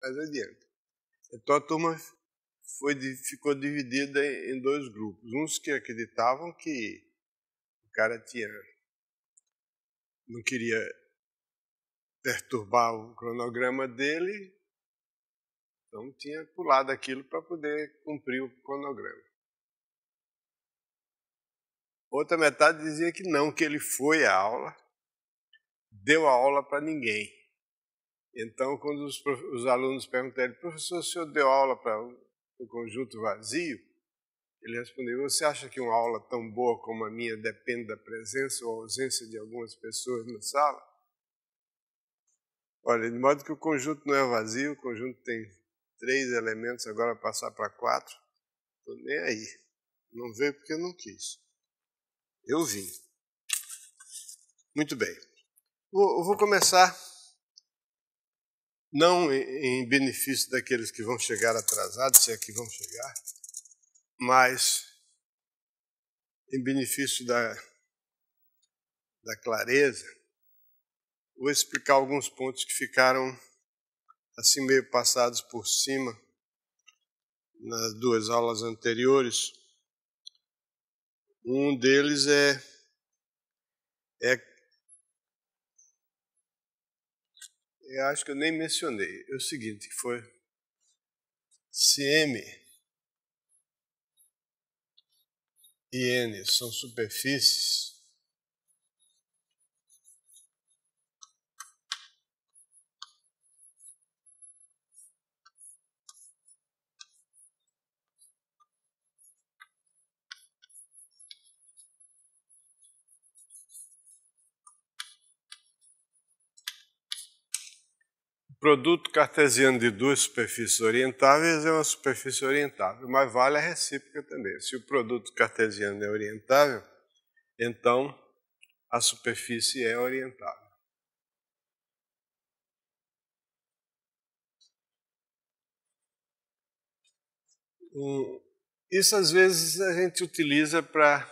mais adiante. Então a turma ficou dividida em dois grupos. Uns que acreditavam que o cara não queria perturbar o cronograma dele, então tinha pulado aquilo para poder cumprir o cronograma. Outra metade dizia que não, que ele foi à aula, deu a aula para ninguém. Então, quando os alunos perguntaram, professor, o senhor deu aula para um conjunto vazio? Ele respondeu, você acha que uma aula tão boa como a minha depende da presença ou ausência de algumas pessoas na sala? Olha, de modo que o conjunto não é vazio, o conjunto tem 3 elementos, agora passar para 4. Estou nem aí. Não veio porque eu não quis. Eu vim. Muito bem. Eu vou começar, não em benefício daqueles que vão chegar atrasados, se é que vão chegar, mas em benefício da clareza, vou explicar alguns pontos que ficaram assim meio passados por cima nas 2 aulas anteriores. Um deles eu acho que eu nem mencionei, é o seguinte, que foi se M e N são superfícies, o produto cartesiano de 2 superfícies orientáveis é uma superfície orientável, mas vale a recíproca também. Se o produto cartesiano é orientável, então a superfície é orientável. Isso às vezes a gente utiliza para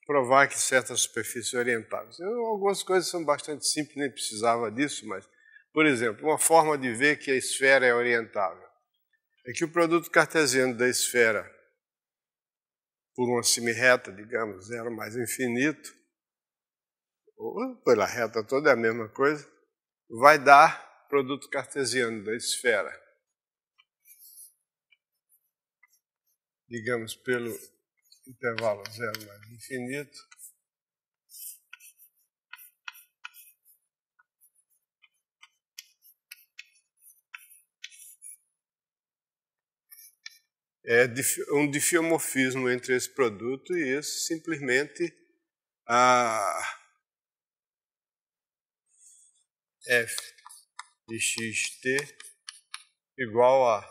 provar que certas superfícies são orientáveis. Algumas coisas são bastante simples, nem precisava disso, mas, por exemplo, uma forma de ver que a esfera é orientável é que o produto cartesiano da esfera por uma semirreta, digamos, 0 mais infinito, ou pela reta toda é a mesma coisa, vai dar produto cartesiano da esfera, digamos, pelo intervalo 0 mais infinito, é um difiomorfismo entre esse produto e esse, simplesmente a f de xt igual a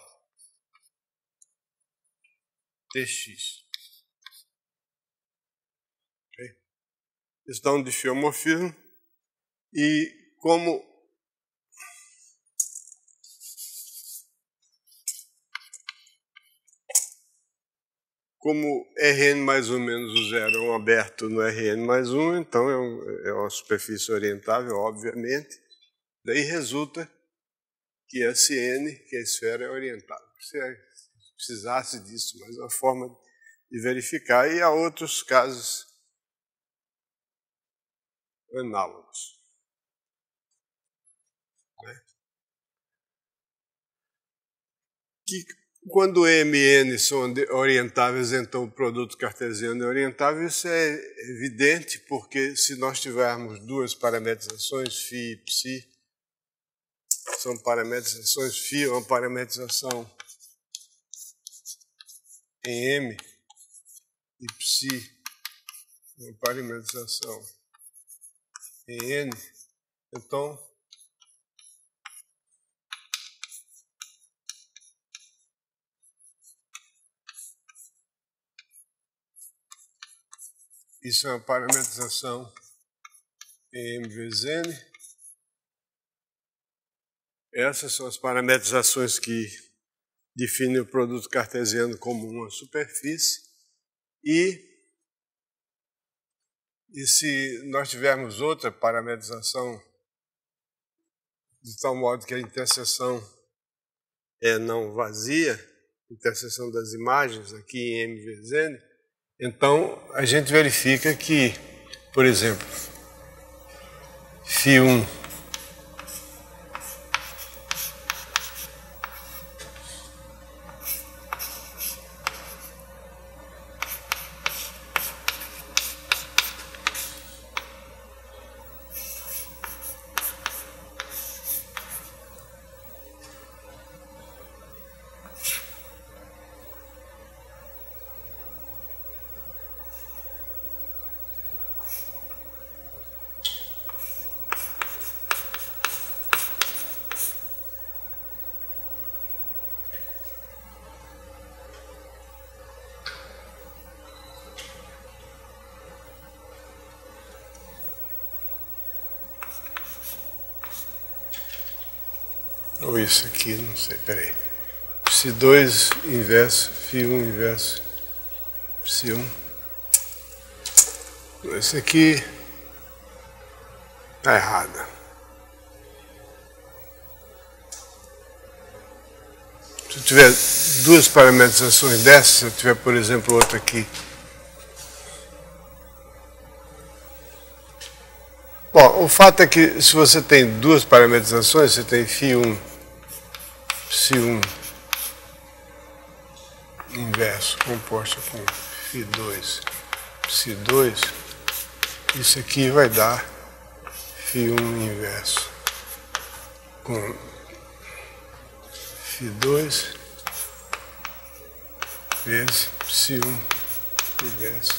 tx. Okay? Isso dá um difiomorfismo e como Rn mais 1 menos o 0 é um aberto no Rn mais 1, então é uma superfície orientável, obviamente. Daí resulta que Sn, que a esfera, é orientável. Se precisasse disso, mas é uma forma de verificar. E há outros casos análogos. Né? Que quando M e N são orientáveis, então o produto cartesiano é orientável. Isso é evidente, porque se nós tivermos 2 parametrizações, φ e ψ, são parametrizações, φ é uma parametrização em M e ψ é uma parametrização em N, então isso é uma parametrização em M vezes N. Essas são as parametrizações que definem o produto cartesiano como uma superfície. E se nós tivermos outra parametrização de tal modo que a interseção é não vazia, interseção das imagens aqui em M vezes N, então a gente verifica que, por exemplo, φ1 ou isso aqui, não sei, peraí. Φ2 inverso, φ1 inverso, φ1. Esse aqui está errado. Se eu tiver duas parametrizações dessas, se eu tiver, por exemplo, outra aqui. Bom, o fato é que se você tem duas parametrizações, você tem φ1, φ1 inverso composto com φ2, φ2, isso aqui vai dar φ1 inverso com φ2 vezes φ1 inverso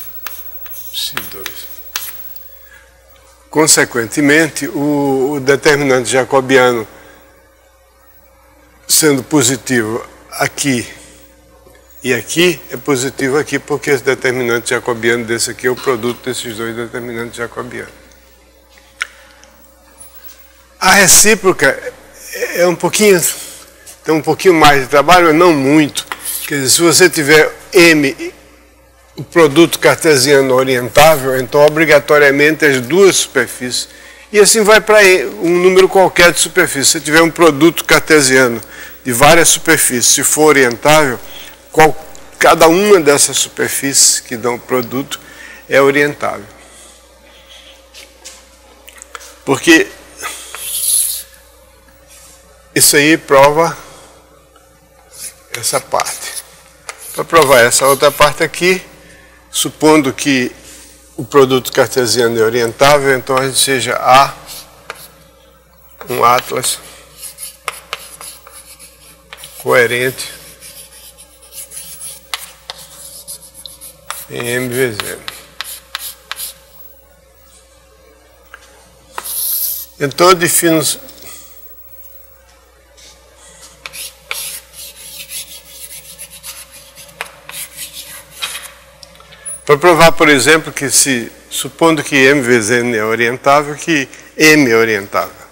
φ2. Consequentemente, o determinante jacobiano sendo positivo aqui e aqui, é positivo aqui porque esse determinante jacobiano desse aqui é o produto desses dois determinantes jacobianos. A recíproca é um pouquinho, tem um pouquinho mais de trabalho, mas não muito. Quer dizer, se você tiver M, o produto cartesiano orientável, então obrigatoriamente as duas superfícies, e assim vai para um número qualquer de superfície. Se tiver um produto cartesiano de várias superfícies, se for orientável, cada uma dessas superfícies que dão o produto é orientável. Porque isso aí prova essa parte. Para provar essa outra parte aqui, supondo que o produto cartesiano é orientável, então a gente seja A, um atlas coerente em M vezes N. Então eu defino para provar, por exemplo, que supondo que M vezes N é orientável, que M é orientável.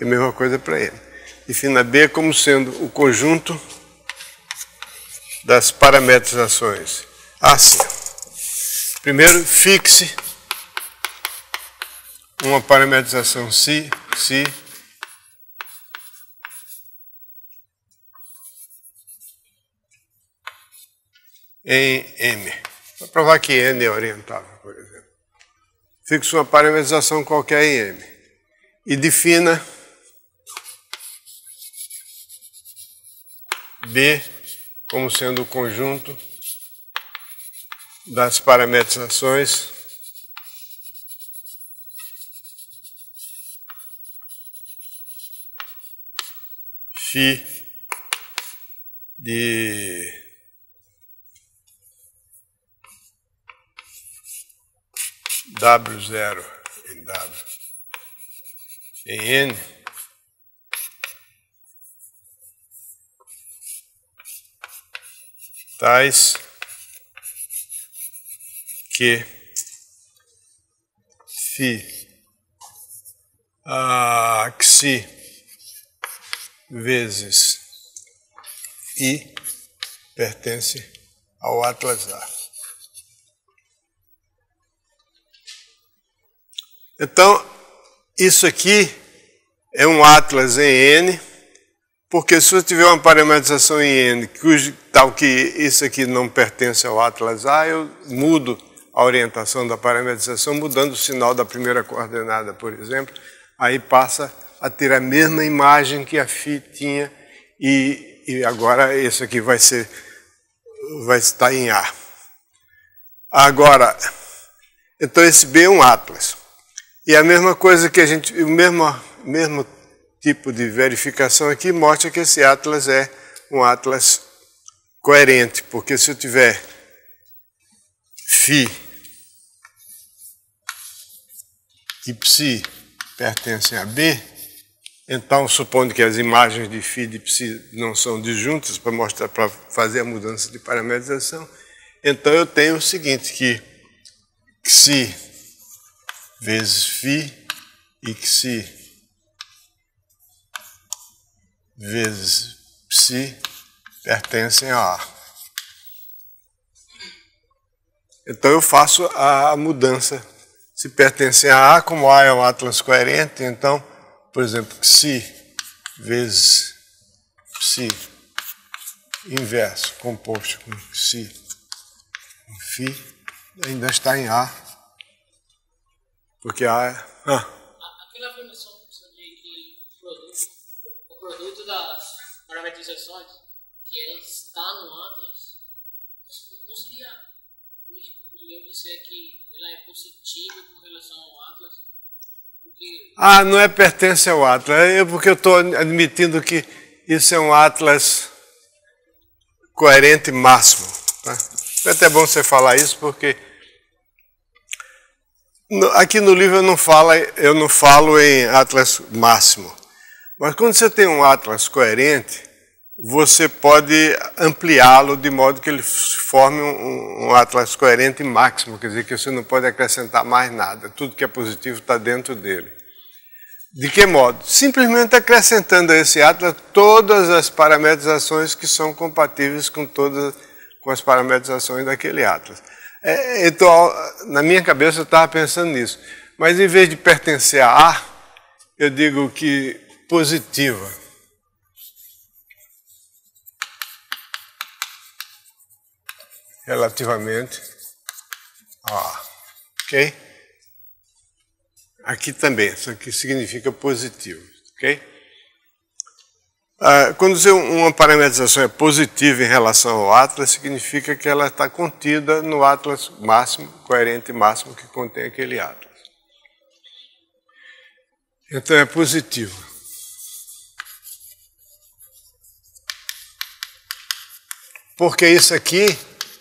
É a mesma coisa para M. Defina B como sendo o conjunto das parametrizações. Assim. Primeiro, fixe uma parametrização si em M. Para provar que N é orientável, por exemplo. Fixe uma parametrização qualquer em M. E defina B como sendo o conjunto das parametrizações φ de W0 em W em N tais que xi vezes I pertence ao atlas A. Então, isso aqui é um atlas em N, porque se eu tiver uma parametrização em N, tal que isso aqui não pertence ao atlas A, eu mudo a orientação da parametrização, mudando o sinal da primeira coordenada, por exemplo, aí passa a ter a mesma imagem que a Φ tinha, e agora isso aqui vai estar em A. Agora, então esse B é um atlas. E a mesma coisa que o mesmo tipo de verificação aqui mostra que esse atlas é um atlas coerente, porque se eu tiver Φ e Ψ pertencem a B, então, supondo que as imagens de Φ e de Ψ não são disjuntas para fazer a mudança de parametrização, então eu tenho o seguinte, que Xi vezes Φ e Xi vezes Ψ pertencem a A. Então eu faço a mudança. Se pertencem a A, como A é um atlas coerente, então, por exemplo, Xi vezes Ψ inverso composto com Xi com Φ ainda está em A, porque A é... Aquela afirmação de que o produto das parametrizações, que ela está no atlas, não seria melhor dizer que ela é positiva com relação ao atlas? Porque... não é pertence ao atlas, é porque eu estou admitindo que isso é um atlas coerente máximo. Tá? É até bom você falar isso, porque aqui no livro eu não falo em atlas máximo. Mas quando você tem um atlas coerente, você pode ampliá-lo de modo que ele forme um atlas coerente máximo, quer dizer que você não pode acrescentar mais nada, tudo que é positivo está dentro dele. De que modo? Simplesmente acrescentando a esse atlas todas as parametrizações que são compatíveis com as parametrizações daquele atlas. Então, na minha cabeça eu estava pensando nisso, mas em vez de pertencer a A, eu digo que positiva. Relativamente a A. Ok? Aqui também, isso aqui significa positivo. Ok? Quando uma parametrização é positiva em relação ao atlas, significa que ela está contida no atlas máximo, coerente máximo que contém aquele atlas. Então é positivo. Porque isso aqui,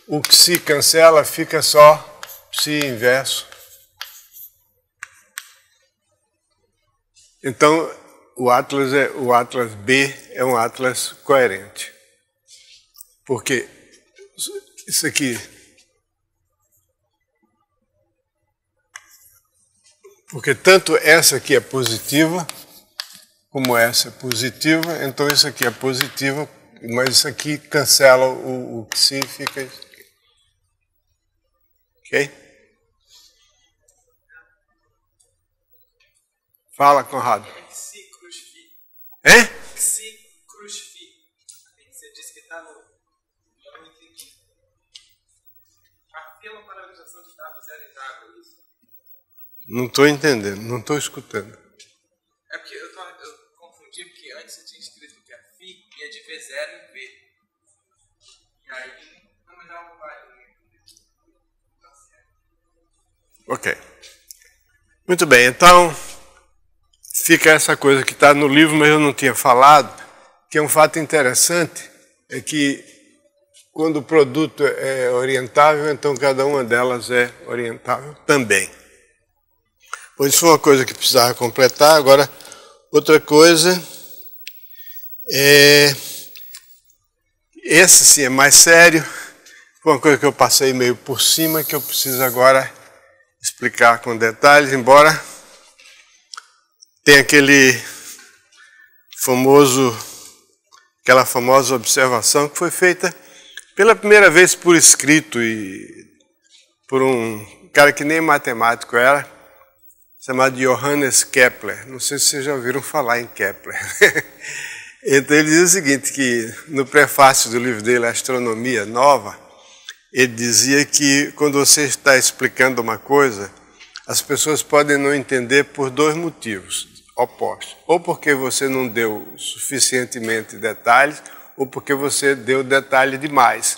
o que se cancela, fica só Ψ inverso. Então, o atlas B é um atlas coerente. Porque isso aqui... Porque tanto essa aqui é positiva, como essa é positiva, então isso aqui é positivo, mas isso aqui cancela o que se fica... Ok? Fala, Conrado. Xi cruz Φ. É? Xi cruz Φ. Você disse que está no... Eu não entendi. A parametrização de dados era exata, isso? Não estou entendendo, não estou escutando. É porque eu confundi, porque antes você tinha escrito que a Φ ia de V0 em V. E aí... Não, mas ela não vai. Tá certo. Ok. Muito bem, então... Fica essa coisa que está no livro, mas eu não tinha falado, que é um fato interessante, é que quando o produto é orientável, então cada uma delas é orientável também. Pois isso foi uma coisa que precisava completar. Agora, outra coisa, esse sim é mais sério, foi uma coisa que eu passei meio por cima, que eu preciso agora explicar com detalhes, embora... Tem aquela famosa observação que foi feita pela primeira vez por escrito e por um cara que nem matemático era, chamado Johannes Kepler. Não sei se vocês já ouviram falar em Kepler. Então ele diz o seguinte, que no prefácio do livro dele, Astronomia Nova, ele dizia que quando você está explicando uma coisa, as pessoas podem não entender por dois motivos opostos. Ou porque você não deu suficientemente detalhes, ou porque você deu detalhe demais.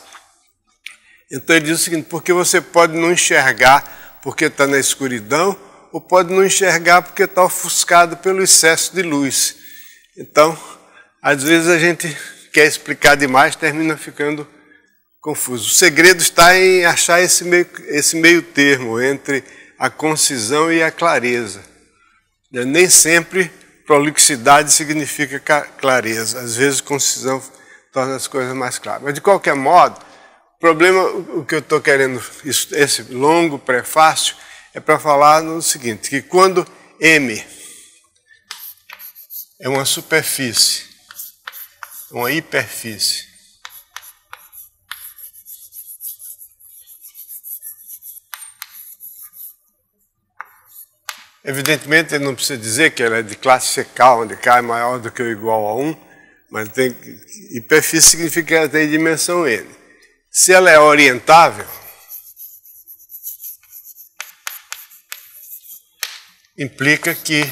Então ele diz o seguinte, porque você pode não enxergar porque está na escuridão, ou pode não enxergar porque está ofuscado pelo excesso de luz. Então, às vezes a gente quer explicar demais, termina ficando confuso. O segredo está em achar esse meio termo entre a concisão e a clareza. Nem sempre prolixidade significa clareza. Às vezes concisão torna as coisas mais claras. Mas de qualquer modo, o problema, o que eu estou querendo, esse longo prefácio, é para falar no seguinte, que quando M é uma superfície, uma hiperfície, evidentemente ele não precisa dizer que ela é de classe CK, onde K é maior do que ou igual a 1, mas hiperfície significa que ela tem dimensão N. Se ela é orientável, implica que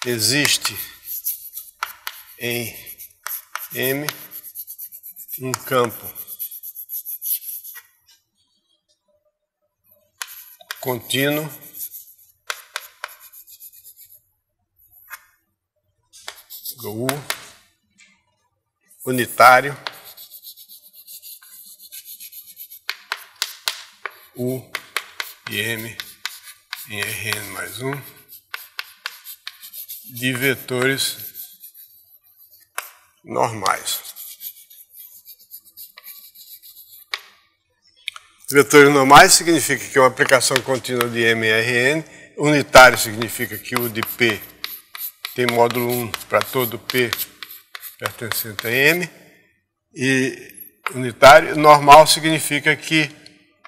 existe em M um campo contínuo U unitário U e M em Rn mais 1 de vetores normais. Vetores normais significa que é uma aplicação contínua de M e Rn, unitário significa que U de P tem módulo 1 para todo P pertencente a M, e unitário, normal significa que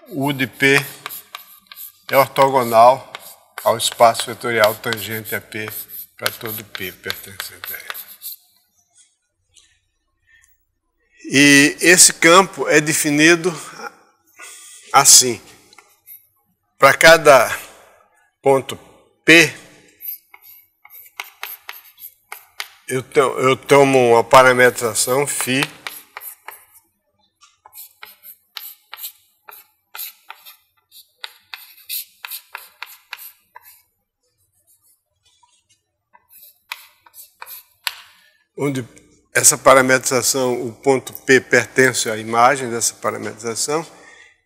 U de P é ortogonal ao espaço vetorial tangente a P para todo P pertencente a M. E esse campo é definido assim. Para cada ponto P, eu tomo uma parametrização φ onde essa parametrização, o ponto P pertence à imagem dessa parametrização,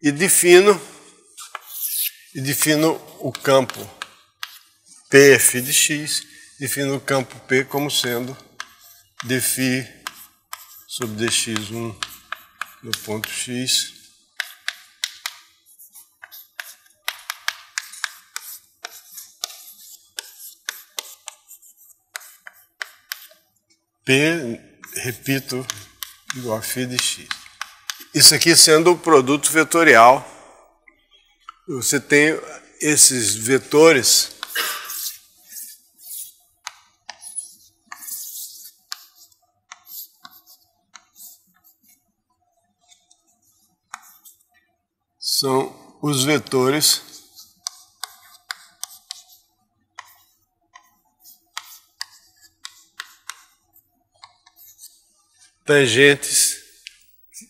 e defino o campo Pφ de x, defino o campo P como sendo dφ sobre dx1 no ponto x P, repito, igual a φ de x. Isso aqui sendo o produto vetorial, você tem esses vetores são os vetores tangentes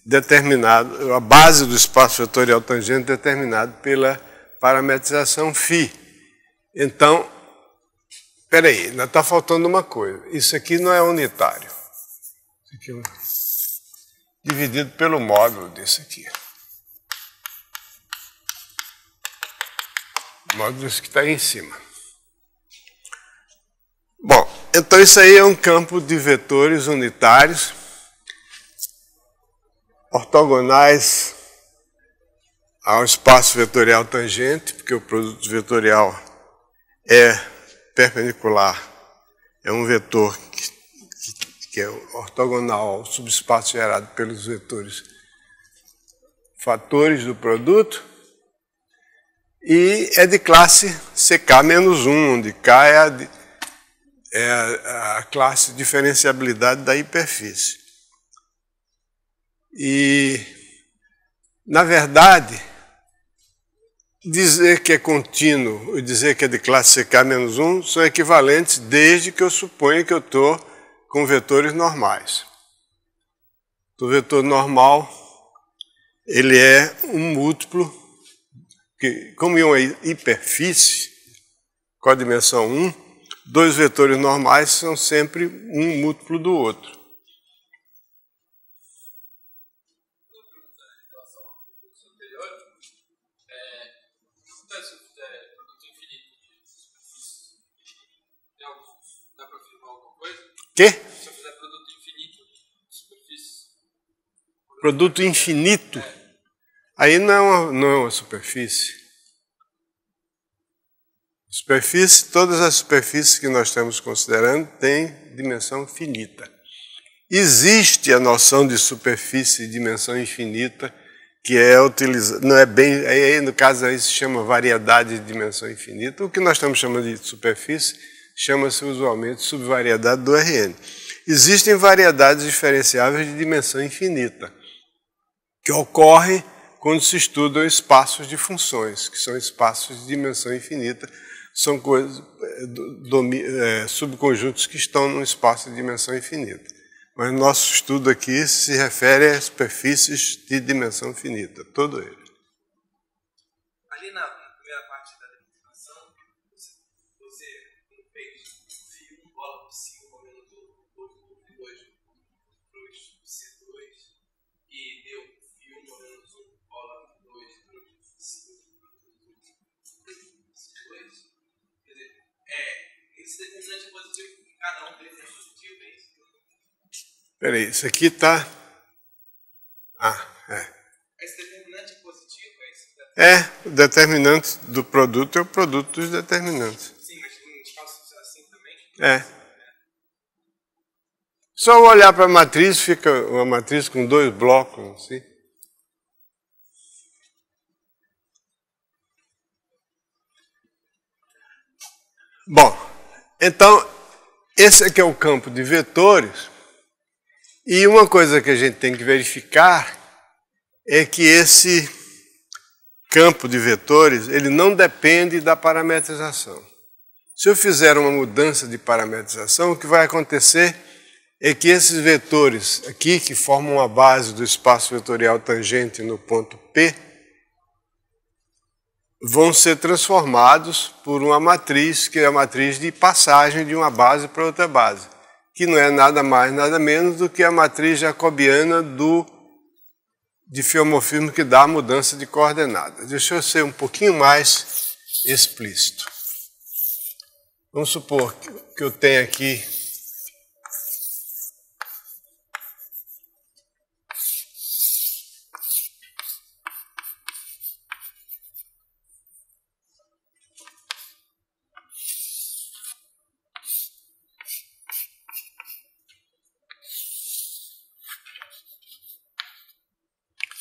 determinado, a base do espaço vetorial tangente determinado pela parametrização φ. Então, espera aí, ainda está faltando uma coisa. Isso aqui não é unitário. Isso aqui é dividido pelo módulo desse aqui. O módulo que está aí em cima. Bom, então isso aí é um campo de vetores unitários ortogonais ao espaço vetorial tangente, porque o produto vetorial é perpendicular, é um vetor que é ortogonal ao subespaço gerado pelos vetores fatores do produto, e é de classe CK-1, onde K é a classe de diferenciabilidade da hiperfície. E, na verdade, dizer que é contínuo e dizer que é de classe CK-1 são equivalentes desde que eu suponha que eu estou com vetores normais. O vetor normal, ele é um múltiplo, que, como em uma hiperfície, com a dimensão 1, dois vetores normais são sempre um múltiplo do outro. Quê? Se eu fizer produto infinito de superfície. Produto infinito? Aí não é uma superfície. Superfície, todas as superfícies que nós estamos considerando têm dimensão finita. Existe a noção de superfície de dimensão infinita, que é utilizada, não é bem, aí no caso aí se chama variedade de dimensão infinita. O que nós estamos chamando de superfície chama-se usualmente subvariedade do Rn. Existem variedades diferenciáveis de dimensão infinita, que ocorrem quando se estudam espaços de funções, que são espaços de dimensão infinita, são coisas, subconjuntos que estão num espaço de dimensão infinita. Mas nosso estudo aqui se refere a superfícies de dimensão finita, todo ele. Ali na primeira parte da demonstração, você fez φ1 bola por π1 aumentou por 2 para os π2 e deu φ1 menos 1 bola por 2 para os π2. Quer dizer, esse determinante é positivo em cada um deles é positivo, é isso? Peraí, isso aqui está... Esse determinante é positivo, é isso? É, o determinante do produto é o produto dos determinantes. Sim, mas em espaços assim também? É. Só olhar para a matriz, fica uma matriz com dois blocos, assim. Bom, então, esse aqui é o campo de vetores. E uma coisa que a gente tem que verificar é que esse campo de vetores, ele não depende da parametrização. Se eu fizer uma mudança de parametrização, o que vai acontecer é que esses vetores aqui, que formam a base do espaço vetorial tangente no ponto P, vão ser transformados por uma matriz, que é a matriz de passagem de uma base para outra base, que não é nada mais, nada menos do que a matriz jacobiana do difiomorfismo que dá a mudança de coordenadas. Deixa eu ser um pouquinho mais explícito. Vamos supor que eu tenho aqui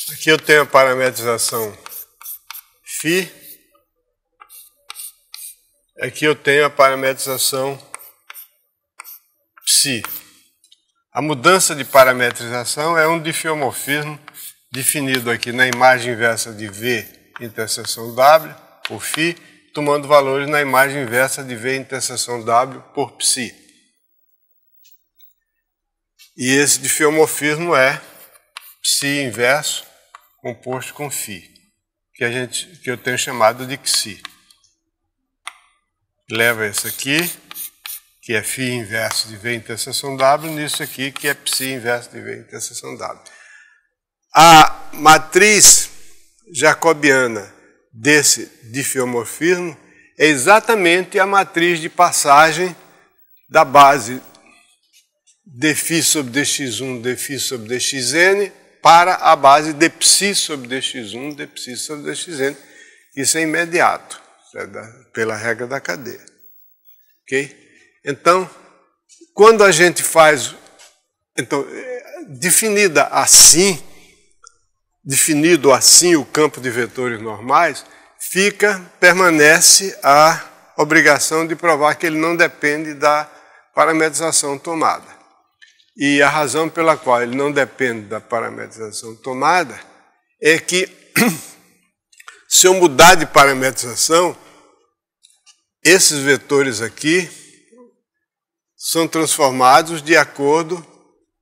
aqui eu tenho a parametrização φ, aqui eu tenho a parametrização ψ. A mudança de parametrização é um difiomorfismo definido aqui na imagem inversa de V interseção W por φ, tomando valores na imagem inversa de V interseção W por ψ. E esse difiomorfismo é ψ inverso composto com φ, que eu tenho chamado de xi. Leva esse aqui, que é φ inverso de V interseção W, nisso aqui, que é ψ inverso de V interseção W. A matriz jacobiana desse difiomorfismo é exatamente a matriz de passagem da base dφ sobre dx1, dφ sobre dxn, para a base dψ sobre dx1, dψ sobre dxn. Isso é imediato, pela regra da cadeia. Ok? Então, quando a gente faz... Então, definido assim o campo de vetores normais, permanece a obrigação de provar que ele não depende da parametrização tomada. E a razão pela qual ele não depende da parametrização tomada é que, se eu mudar de parametrização, esses vetores aqui são transformados de acordo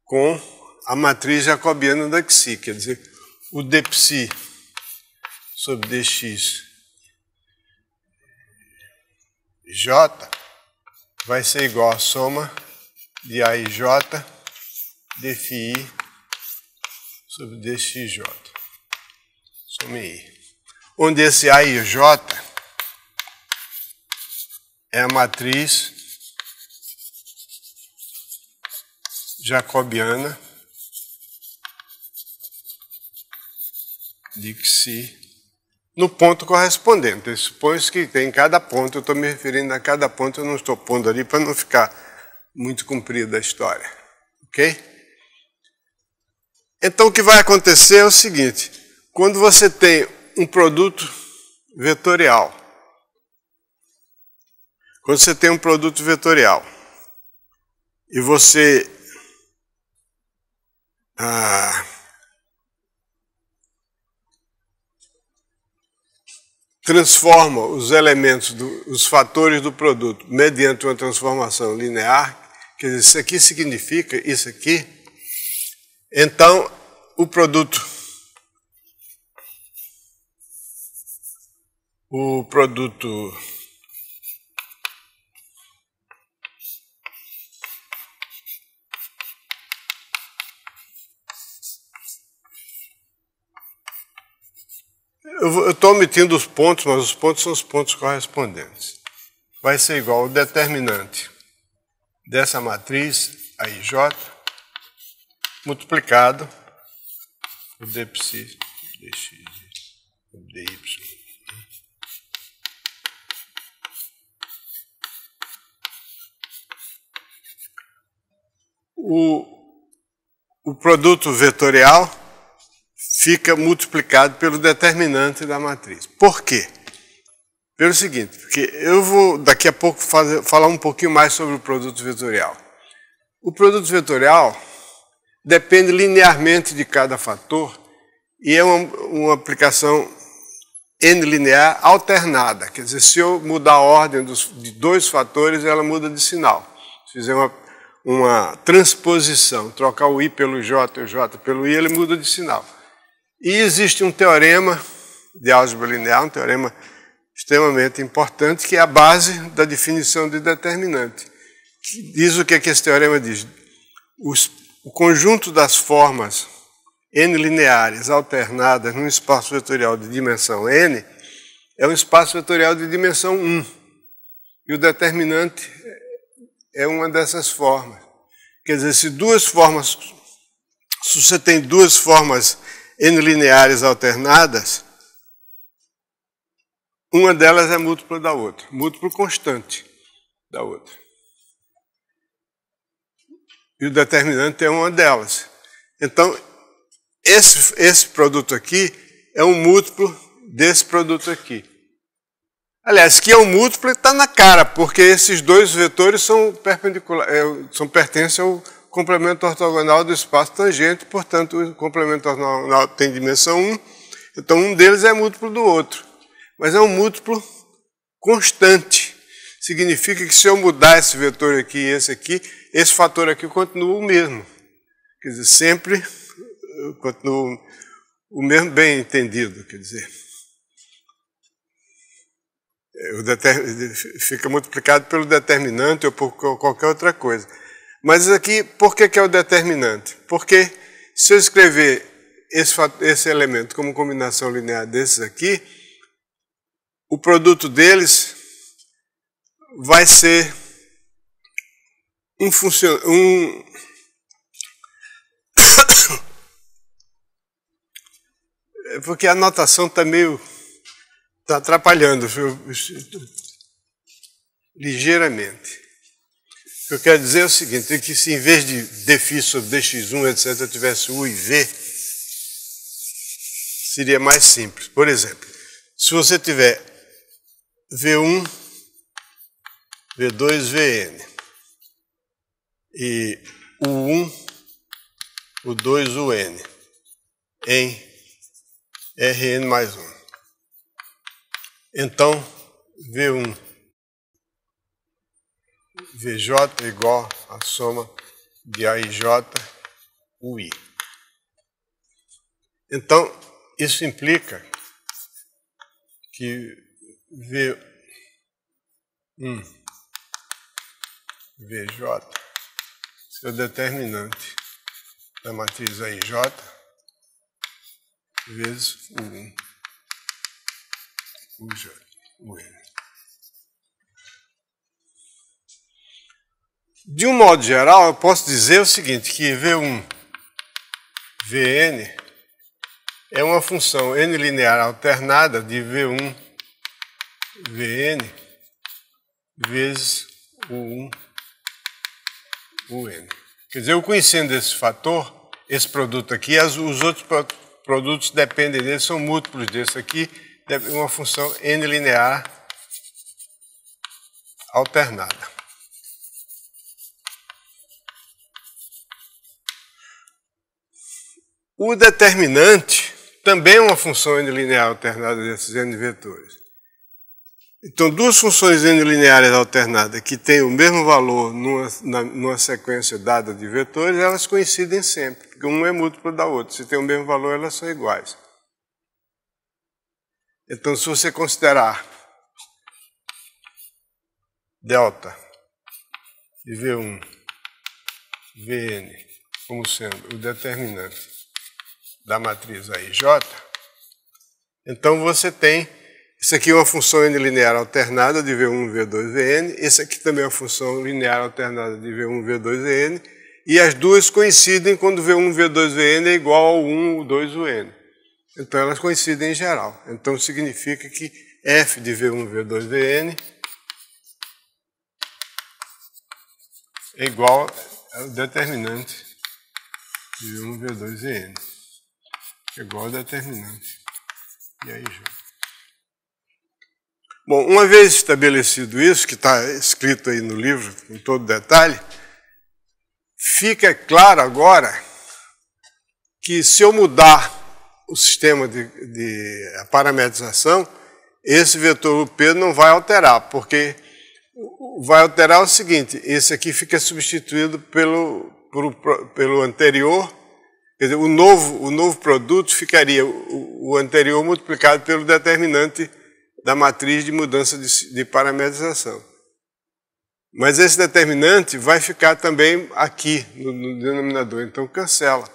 com a matriz jacobiana da Xi, quer dizer, o dψ sobre dx j vai ser igual à soma de A e J dφi sobre dxj, soma I, onde esse A e J é a matriz jacobiana de Xi no ponto correspondente. Supõe-se que tem cada ponto, eu estou me referindo a cada ponto, eu não estou pondo ali para não ficar muito comprida a história. Ok? Então o que vai acontecer é o seguinte: quando você tem um produto vetorial, e você transforma os elementos, os fatores do produto mediante uma transformação linear, quer dizer, isso aqui significa isso aqui, então o produto eu estou omitindo os pontos, mas os pontos são os pontos correspondentes. Vai ser igual ao determinante dessa matriz, AIJ, multiplicado por dψ dx dy. O produto vetorial fica multiplicado pelo determinante da matriz. Por quê? Pelo seguinte, porque eu vou daqui a pouco falar um pouquinho mais sobre o produto vetorial. O produto vetorial depende linearmente de cada fator e é uma aplicação n-linear alternada. Quer dizer, se eu mudar a ordem de dois fatores, ela muda de sinal. Se fizer uma transposição, trocar o i pelo j e o j pelo i, ele muda de sinal. E existe um teorema de álgebra linear, um teorema extremamente importante, que é a base da definição de determinante. Que diz o que esse teorema diz? O conjunto das formas n-lineares alternadas num espaço vetorial de dimensão n é um espaço vetorial de dimensão 1. E o determinante é uma dessas formas. Quer dizer, se você tem duas formas n-lineares alternadas, uma delas é múltipla da outra, múltiplo constante da outra. E o determinante é uma delas. Então, esse produto aqui é um múltiplo desse produto aqui. Aliás, que é um múltiplo está na cara, porque esses dois vetores são pertencem ao complemento ortogonal do espaço tangente, portanto, o complemento ortogonal tem dimensão 1, então um deles é múltiplo do outro. Mas é um múltiplo constante. Significa que se eu mudar esse vetor aqui e esse aqui, esse fator aqui continua o mesmo. Quer dizer, sempre continua o mesmo bem entendido, quer dizer. Fica multiplicado pelo determinante ou por qualquer outra coisa. Mas aqui, por que é o determinante? Porque se eu escrever esse elemento como combinação linear desses aqui, o produto deles vai ser porque a notação está atrapalhando ligeiramente. O que eu quero dizer é o seguinte, é que se em vez de dφ sobre dx1, etc., eu tivesse u e v, seria mais simples. Por exemplo, Se você tiver V1, V2, Vn e U1, U2, Un em Rn mais 1. Então, V1, Vj é igual à soma de AIJ, UI. Então, isso implica que V1, Vj é o determinante da matriz AIJ vezes U1, Uj, Un. De um modo geral, eu posso dizer o seguinte, que V1, Vn é uma função n linear alternada de V1, Vn vezes U1, Un. Quer dizer, eu conhecendo esse fator, esse produto aqui, os outros produtos dependem dele, são múltiplos desse aqui, uma função n linear alternada. O determinante também é uma função n linear alternada desses n vetores. Então, duas funções n lineares alternadas que têm o mesmo valor numa sequência dada de vetores, elas coincidem sempre, porque um é múltiplo da outra. Se tem o mesmo valor, elas são iguais. Então, se você considerar delta de V1, Vn como sendo o determinante da matriz AIJ, então você tem, isso aqui é uma função n linear alternada de V1, V2, Vn, esse aqui também é uma função linear alternada de V1, V2, Vn, e as duas coincidem quando V1, V2, Vn é igual ao 1, U2, Un. Então elas coincidem em geral. Então significa que f de V1, V2, Vn é igual ao determinante de V1, V2, Vn. Igual ao determinante de AIJ. Bom, uma vez estabelecido isso, que está escrito aí no livro, em todo detalhe, fica claro agora que se eu mudar o sistema de parametrização, esse vetor UP não vai alterar, porque vai alterar o seguinte, esse aqui fica substituído pelo anterior, quer dizer, o novo produto ficaria o anterior multiplicado pelo determinante da matriz de mudança de parametrização. Mas esse determinante vai ficar também aqui no denominador, então cancela.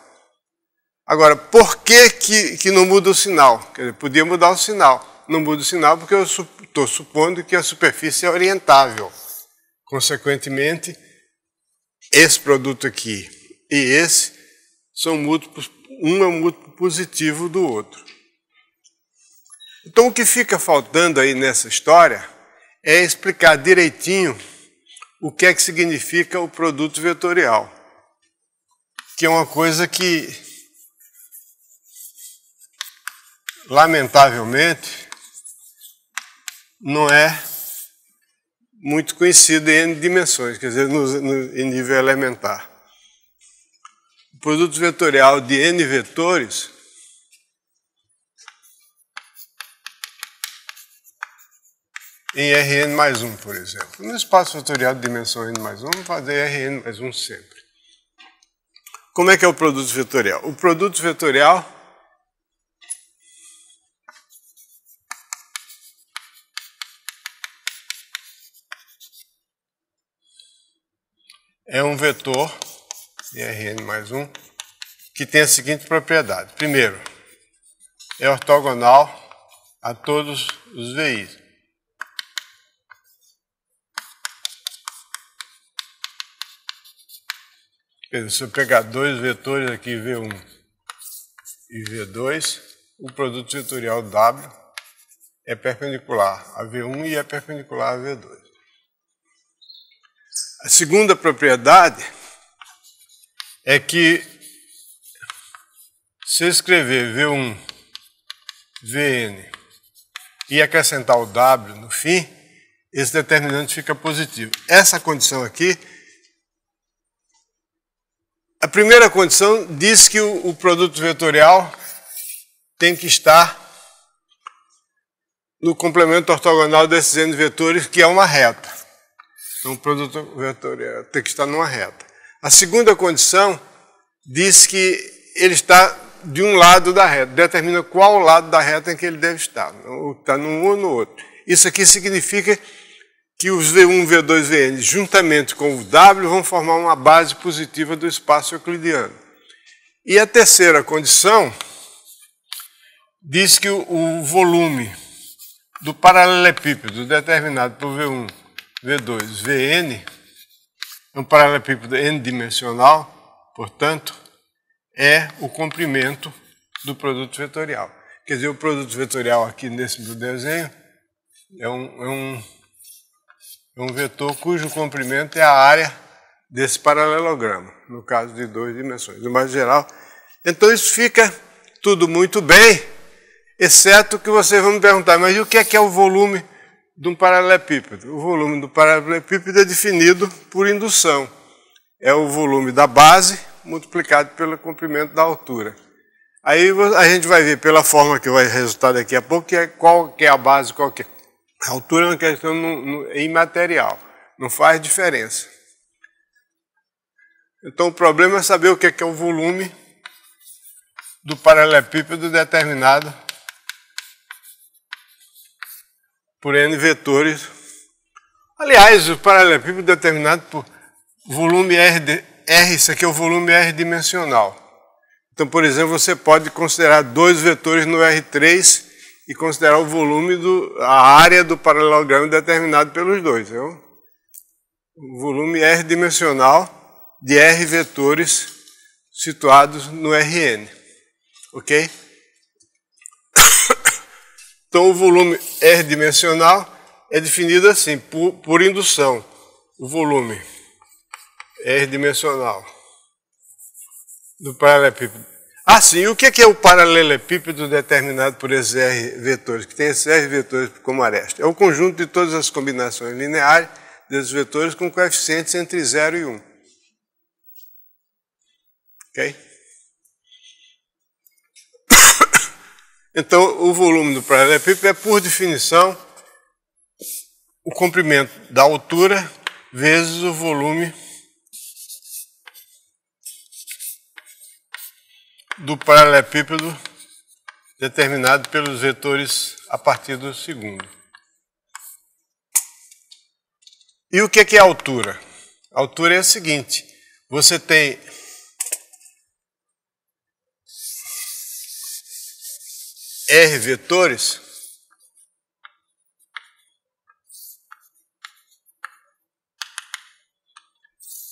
Agora, por que não muda o sinal? Quer dizer, podia mudar o sinal. Não muda o sinal porque eu estou supondo que a superfície é orientável. Consequentemente, esse produto aqui e esse são múltiplos, um é um múltiplo positivo do outro. Então, o que fica faltando aí nessa história é explicar direitinho o que é que significa o produto vetorial, que é uma coisa que, lamentavelmente, não é muito conhecido em N dimensões, quer dizer, em nível elementar. O produto vetorial de N vetores em Rn mais 1, por exemplo. No espaço vetorial de dimensão n mais 1, vamos fazer Rn mais 1 sempre. Como é que é o produto vetorial? O produto vetorial é um vetor de Rn mais 1 que tem a seguinte propriedade. Primeiro, é ortogonal a todos os VIs. Quer dizer, se eu pegar dois vetores aqui, V1 e V2, o produto vetorial W é perpendicular a V1 e é perpendicular a V2. A segunda propriedade é que se eu escrever V1, Vn e acrescentar o W no fim, esse determinante fica positivo. Essa condição aqui, a primeira condição diz que o produto vetorial tem que estar no complemento ortogonal desses n vetores, que é uma reta. Então, o produto vetorial tem que estar numa reta. A segunda condição diz que ele está de um lado da reta, determina qual lado da reta em que ele deve estar, está num ou no outro. Isso aqui significa que os V1, V2, Vn, juntamente com o W, vão formar uma base positiva do espaço euclidiano. E a terceira condição diz que o volume do paralelepípedo determinado por V1, V2, Vn, é um paralelepípedo n-dimensional, portanto, é o comprimento do produto vetorial. Quer dizer, o produto vetorial aqui nesse desenho é um vetor cujo comprimento é a área desse paralelogramo, no caso de 2 dimensões. No mais geral, então isso fica tudo muito bem, exceto que vocês vão me perguntar, mas o que é o volume de um paralelepípedo? O volume do paralelepípedo é definido por indução. É o volume da base multiplicado pelo comprimento da altura. Aí a gente vai ver pela forma que vai resultar daqui a pouco, qual que é a base, qual que é. A altura é uma questão imaterial, não faz diferença. Então o problema é saber o que é o volume do paralelepípedo determinado por n vetores. Aliás, o paralelepípedo determinado por volume R, isso aqui é o volume R dimensional. Então, por exemplo, você pode considerar 2 vetores no R3 e considerar o volume, a área do paralelogramo determinado pelos dois. É o volume R dimensional de R vetores situados no Rn. Ok? Então, o volume R dimensional é definido assim, por indução. O volume R dimensional do paralelepípedo. Assim, o que é o paralelepípedo determinado por esses R vetores, que tem esses R vetores como aresta? É o conjunto de todas as combinações lineares desses vetores com coeficientes entre 0 e 1. Ok? Então, o volume do paralelepípedo é, por definição, o comprimento da altura vezes o volume do paralelepípedo determinado pelos vetores a partir do segundo. E o que é a altura? A altura é a seguinte, você tem R vetores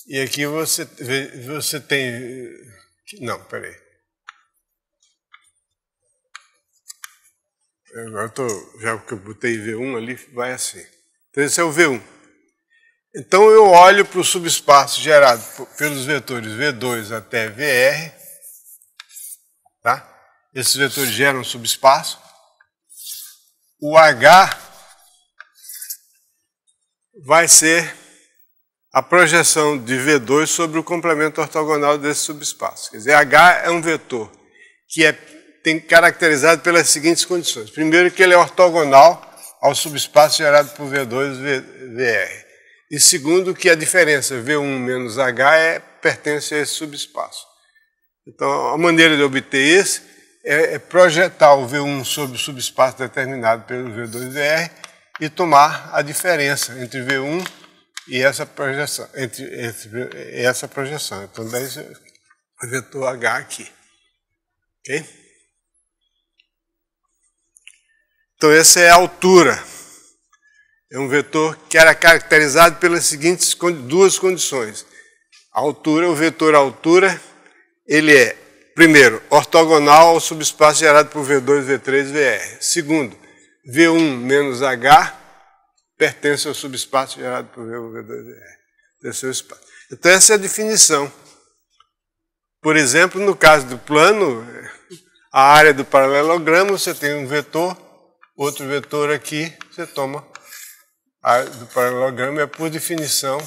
e aqui você tem... Não, peraí. Agora já que eu botei V1 ali, vai assim. Então esse é o V1. Então eu olho para o subespaço gerado pelos vetores V2 até VR, tá? Esses vetores geram subespaço. O H vai ser a projeção de V2 sobre o complemento ortogonal desse subespaço. Quer dizer, H é um vetor que tem caracterizado pelas seguintes condições. Primeiro, que ele é ortogonal ao subespaço gerado por V2 e VR. E segundo, que a diferença V1 menos H pertence a esse subespaço. Então, a maneira de obter esse é projetar o V1 sobre o subespaço determinado pelo V2 e VR e tomar a diferença entre V1 e essa projeção. Essa projeção. Então, daí o vetor H aqui. Ok? Então, essa é a altura. É um vetor que era caracterizado pelas seguintes duas condições. A altura, o vetor altura, ele é, primeiro, ortogonal ao subespaço gerado por V2, V3 e VR. Segundo, V1 menos H pertence ao subespaço gerado por V1, V2 e VR. Terceiro espaço. Então, essa é a definição. Por exemplo, no caso do plano, a área do paralelogramo, você tem um vetor outro vetor aqui, você toma do paralelogramo, é por definição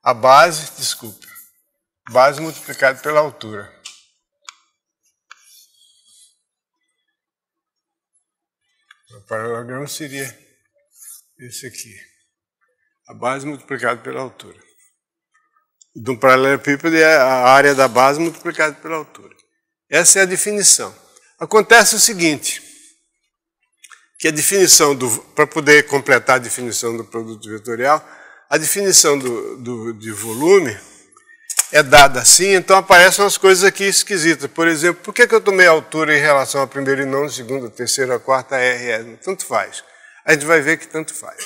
a base, base multiplicada pela altura. O paralelogramo seria esse aqui, a base multiplicada pela altura. De um paralelepípedo é a área da base multiplicada pela altura. Essa é a definição. Acontece o seguinte, que a definição, para poder completar a definição do produto vetorial, a definição de volume é dada assim, então aparecem umas coisas aqui esquisitas. Por exemplo, por que eu tomei a altura em relação à primeira e nona, segunda, terceira, quarta, R? Tanto faz. A gente vai ver que tanto faz.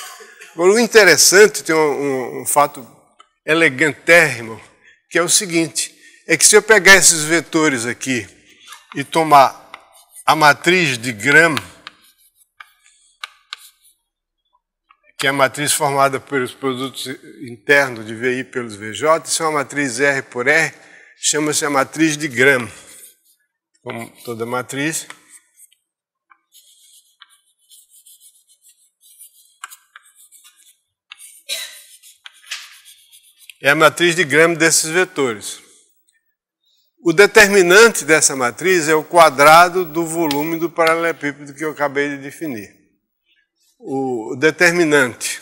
Agora, o interessante, tem um fato elegantérrimo, que é o seguinte, é que se eu pegar esses vetores aqui e tomar a matriz de Gram, que é a matriz formada pelos produtos internos de VI pelos VJ, isso é uma matriz R por R, chama-se a matriz de Gram. Como toda matriz. É a matriz de Gram desses vetores. O determinante dessa matriz é o quadrado do volume do paralelepípedo que eu acabei de definir. O determinante.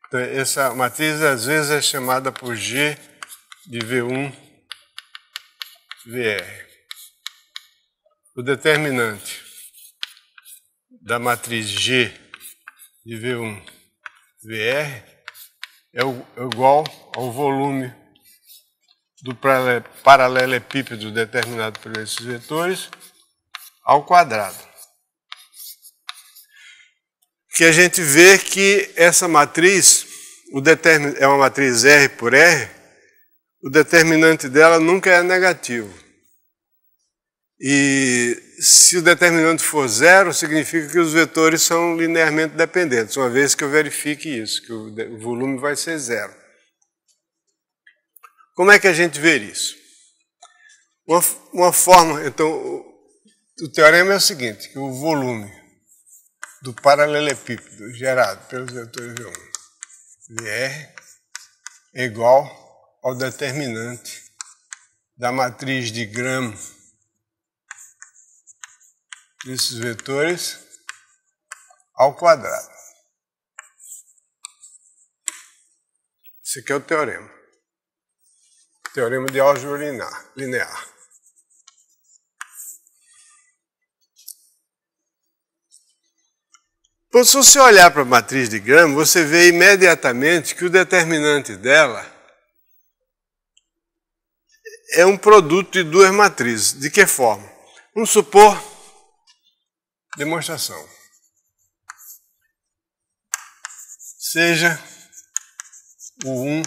Então, essa matriz às vezes é chamada por G de V1 VR. O determinante da matriz G de V1 VR é igual ao volume do paralelepípedo determinado por esses vetores ao quadrado. Que a gente vê que essa matriz, é uma matriz R por R, o determinante dela nunca é negativo. E se o determinante for zero, significa que os vetores são linearmente dependentes, uma vez que eu verifique isso, que o volume vai ser zero. Como é que a gente vê isso? Uma forma, então, o teorema é o seguinte, que o volume do paralelepípedo gerado pelos vetores V1, VR, é igual ao determinante da matriz de Gram desses vetores ao quadrado. Esse aqui é o teorema. Teorema de álgebra linear. Então, se você olhar para a matriz de Gram, você vê imediatamente que o determinante dela é um produto de duas matrizes. De que forma? Vamos supor, demonstração, seja o 1,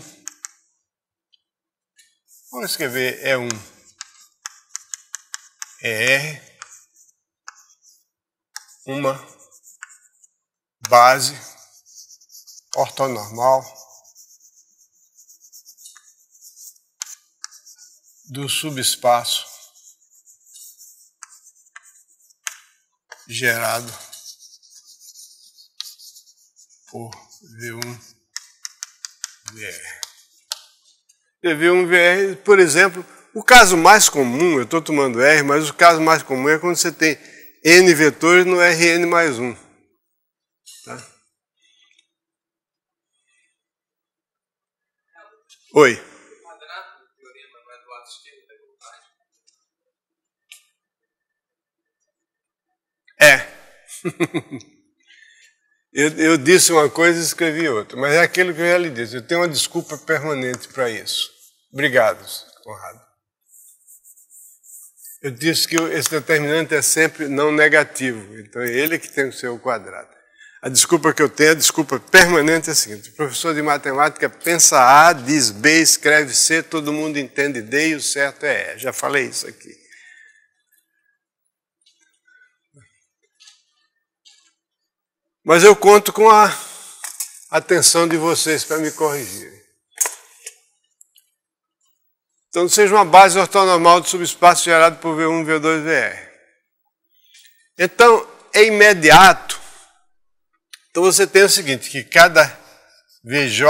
vamos escrever E1, ER, uma base ortonormal do subespaço gerado por V1 VR. V1 VR, por exemplo, o caso mais comum, eu estou tomando R, mas o caso mais comum é quando você tem N vetores no Rn mais 1. Tá? Oi. O quadrado do teorema não é do lado esquerdo da voltagem? Eu disse uma coisa e escrevi outra, mas é aquilo que eu já lhe disse. Eu tenho uma desculpa permanente para isso. Obrigado, Conrado. Eu disse que esse determinante é sempre não negativo, então é ele que tem que ser o quadrado. A desculpa que eu tenho, a desculpa permanente é a seguinte: o professor de matemática pensa A, diz B, escreve C, todo mundo entende D e o certo é E. Já falei isso aqui. Mas eu conto com a atenção de vocês para me corrigirem. Então, seja uma base ortonormal de subespaço gerado por V1, V2, VR. Então, é imediato. Então, você tem o seguinte, que cada VJ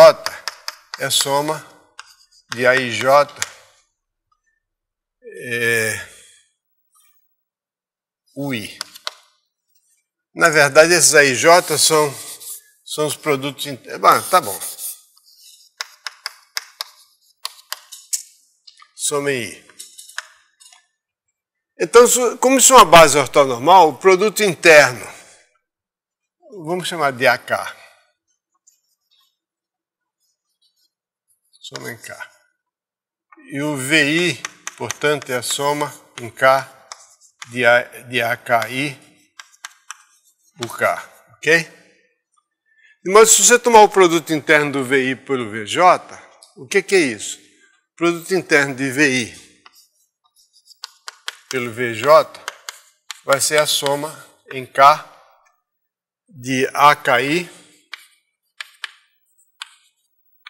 é soma de AIJ UI. Na verdade, esses AIJ são os produtos internos. Bom, tá bom. Soma I. Então, como isso é uma base ortonormal, o produto interno, vamos chamar de AK. Soma em K. E o VI, portanto, é a soma em K de AKI por K, ok? Mas se você tomar o produto interno do VI pelo VJ, o que é isso? O produto interno de VI pelo VJ vai ser a soma em K de AKI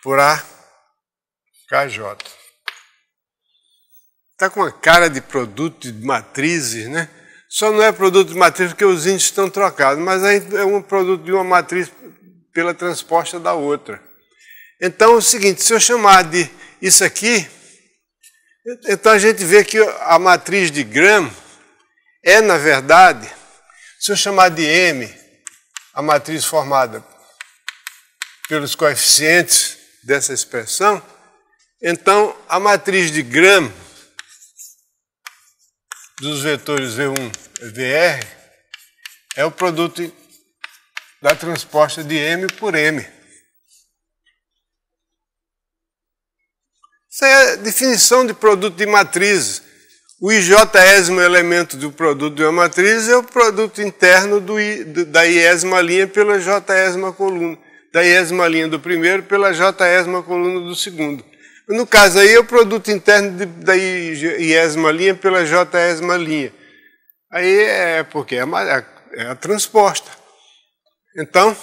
por AKJ. Está com uma cara de produto de matrizes, né? Só não é produto de matriz porque os índices estão trocados, mas aí é um produto de uma matriz pela transposta da outra. Então é o seguinte, se eu chamar de isso aqui, então a gente vê que a matriz de Gram é, na verdade, se eu chamar de M, a matriz formada pelos coeficientes dessa expressão, então a matriz de Gram dos vetores V1 e VR é o produto da transposta de M por M. Isso é a definição de produto de matrizes. O ijésimo elemento do produto de uma matriz é o produto interno da iésima linha pela jésima coluna, da iésima linha do primeiro pela jésima coluna do segundo. No caso aí é o produto interno da iésima linha pela jésima linha. Aí é porque é a transposta. Então,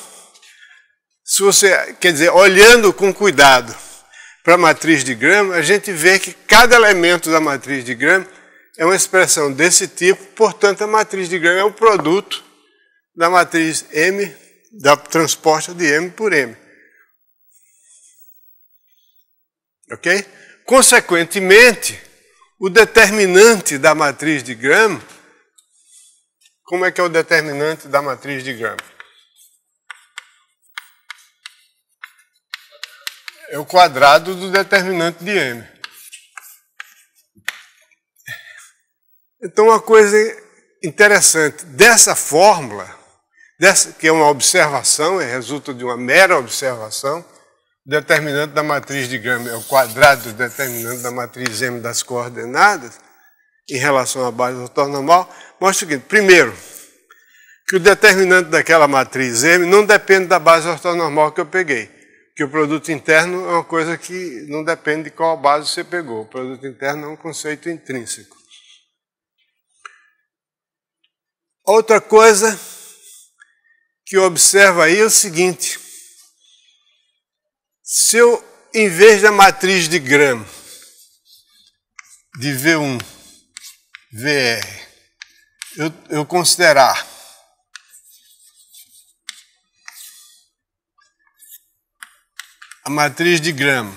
se você, quer dizer, olhando com cuidado para a matriz de Gram, a gente vê que cada elemento da matriz de Gram é uma expressão desse tipo, portanto a matriz de Gram é o produto da matriz M, da transposta de M por M. Ok? Consequentemente, o determinante da matriz de Gram, como é que é o determinante da matriz de Gram? É o quadrado do determinante de M. Então, uma coisa interessante, dessa fórmula, que é uma observação, resulta de uma mera observação, o determinante da matriz de Gram é o quadrado do determinante da matriz M das coordenadas, em relação à base ortonormal, mostra o seguinte, primeiro, que o determinante daquela matriz M não depende da base ortonormal que eu peguei. Que o produto interno é uma coisa que não depende de qual base você pegou. O produto interno é um conceito intrínseco. Outra coisa que eu observo aí é o seguinte. Se eu, em vez da matriz de Gram, de V1, VR, eu considerar a matriz de Gram,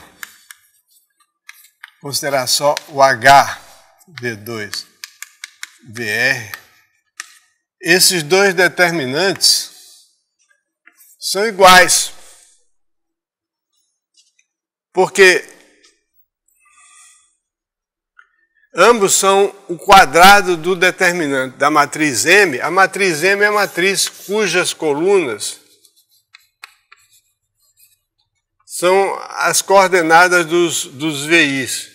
considerar só o H, V2, VR, esses dois determinantes são iguais. Porque ambos são o quadrado do determinante da matriz M. A matriz M é a matriz cujas colunas são as coordenadas dos VIs.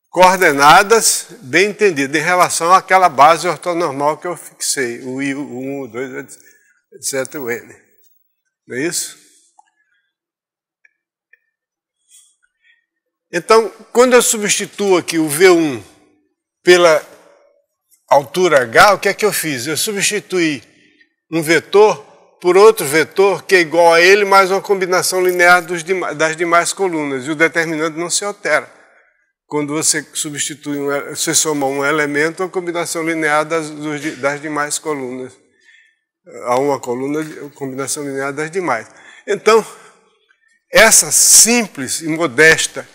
Coordenadas, bem entendidas, em relação àquela base ortonormal que eu fixei, o I, o 1, o 2, etc. o N. Não é isso? Então, quando eu substituo aqui o V1 pela altura H, o que é que eu fiz? Eu substituí um vetor por outro vetor que é igual a ele, mais uma combinação linear das demais colunas, e o determinante não se altera. quando você substitui, você soma um elemento, a combinação linear das demais colunas. A uma coluna, a combinação linear das demais. Então, essa simples e modesta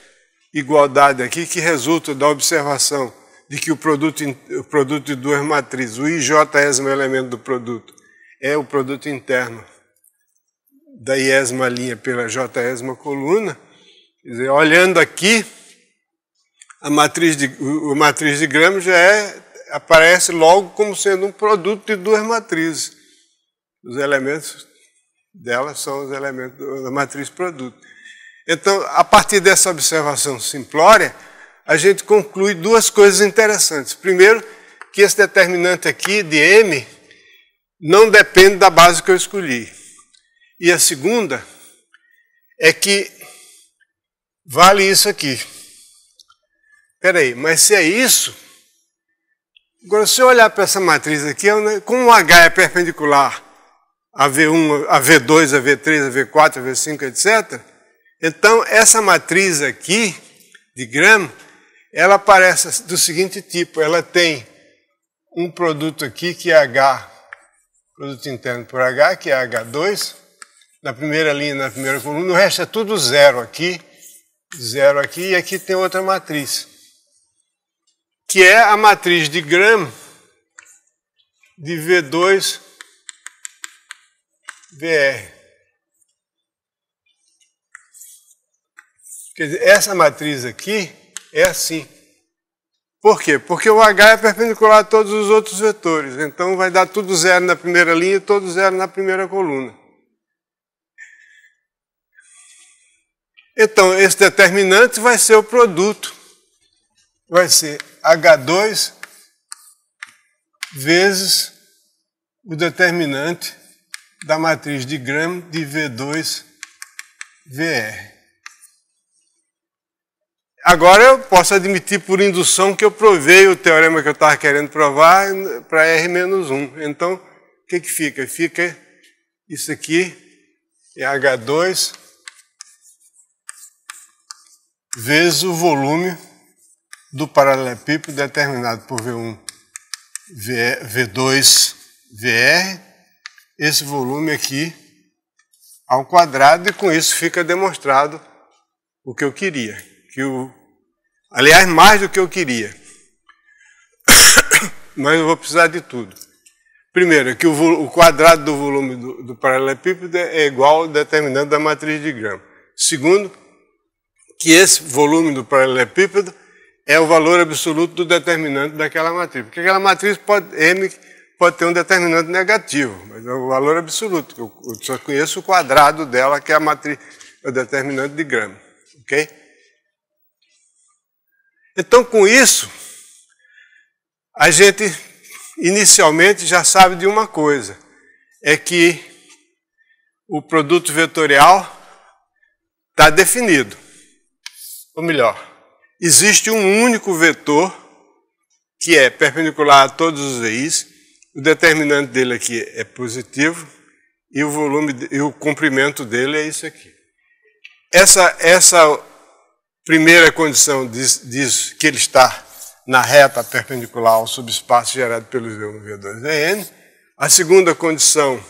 igualdade aqui, que resulta da observação de que o produto de duas matrizes, o ijésimo elemento do produto, é o produto interno da iésima linha pela jésima coluna. Quer dizer, olhando aqui, a matriz de Gram já aparece logo como sendo um produto de duas matrizes. Os elementos dela são os elementos da matriz produto. Então, a partir dessa observação simplória, a gente conclui duas coisas interessantes. Primeiro, que esse determinante aqui de M não depende da base que eu escolhi. E a segunda é que vale isso aqui. Espera aí, mas se é isso, agora se eu olhar para essa matriz aqui, como o H é perpendicular a V1, a V2, a V3, a V4, a V5, etc., então essa matriz aqui de Gram, ela aparece do seguinte tipo, ela tem um produto aqui que é H, produto interno por H, que é H2, na primeira linha, na primeira coluna, o resto é tudo zero aqui, e aqui tem outra matriz, que é a matriz de Gram de V2, VR. Quer dizer, essa matriz aqui é assim. Por quê? Porque o H é perpendicular a todos os outros vetores. Então vai dar tudo zero na primeira linha e todo zero na primeira coluna. Então, esse determinante vai ser o produto. Vai ser H2 vezes o determinante da matriz de Gram de V2 VR. Agora eu posso admitir por indução que eu provei o teorema que eu estava querendo provar para R-1. Então, o que fica? Fica isso aqui, é H2 vezes o volume do paralelepípedo determinado por V1, V2, VR, esse volume aqui ao quadrado, e com isso fica demonstrado o que eu queria. Aliás, mais do que eu queria. Mas eu vou precisar de tudo. Primeiro, que o quadrado do volume do paralelepípedo é igual ao determinante da matriz de Gram. Segundo, que esse volume do paralelepípedo é o valor absoluto do determinante daquela matriz. Porque aquela matriz M pode ter um determinante negativo, mas é o valor absoluto. Eu só conheço o quadrado dela, que é a matriz, é o determinante de Gram. Ok? Então, com isso, a gente inicialmente já sabe de uma coisa, é que o produto vetorial está definido. Ou melhor, existe um único vetor que é perpendicular a todos os VIs, o determinante dele aqui é positivo e o volume e o comprimento dele é isso aqui. Essa primeira condição diz que ele está na reta perpendicular ao subespaço gerado pelo V1, V2, Vn. A segunda condição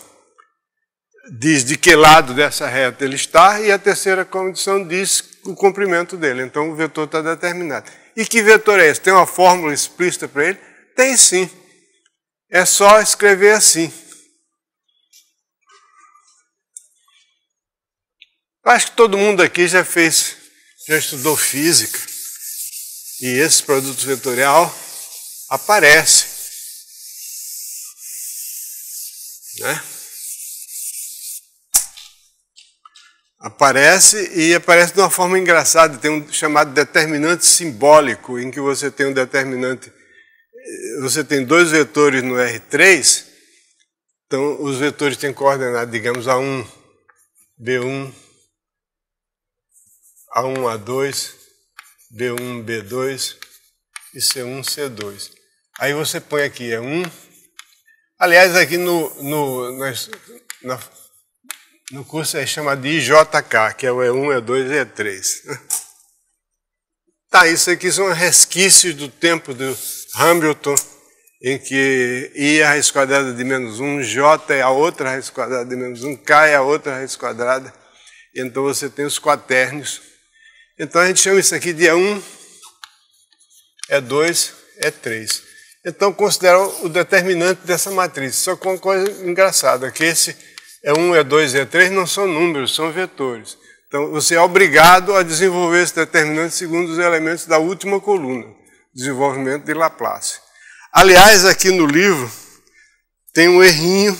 diz de que lado dessa reta ele está, e a terceira condição diz o comprimento dele. Então o vetor está determinado. E que vetor é esse? Tem uma fórmula explícita para ele? Tem sim. É só escrever assim. Eu acho que todo mundo aqui já estudou física, e esse produto vetorial aparece, né? Aparece de uma forma engraçada. Tem um chamado determinante simbólico, em que você tem um determinante, você tem dois vetores no R3, então os vetores têm coordenada, digamos, A1, B1, A1, A2, B1, B2 e C1, C2. Aí você põe aqui, é 1. Aliás, aqui no curso é chamado de IJK, que é o E1, E2 e E3. Tá, isso aqui são resquícios do tempo do Hamilton, em que I é a raiz quadrada de menos 1, J é a outra raiz quadrada de menos 1, K é a outra raiz quadrada. Então você tem os quaternios. Então a gente chama isso aqui de E1, E2, E3. Então considera o determinante dessa matriz. Só com uma coisa engraçada, que esse E1, E2 e E3 não são números, são vetores. Então você é obrigado a desenvolver esse determinante segundo os elementos da última coluna, desenvolvimento de Laplace. Aliás, aqui no livro tem um errinho,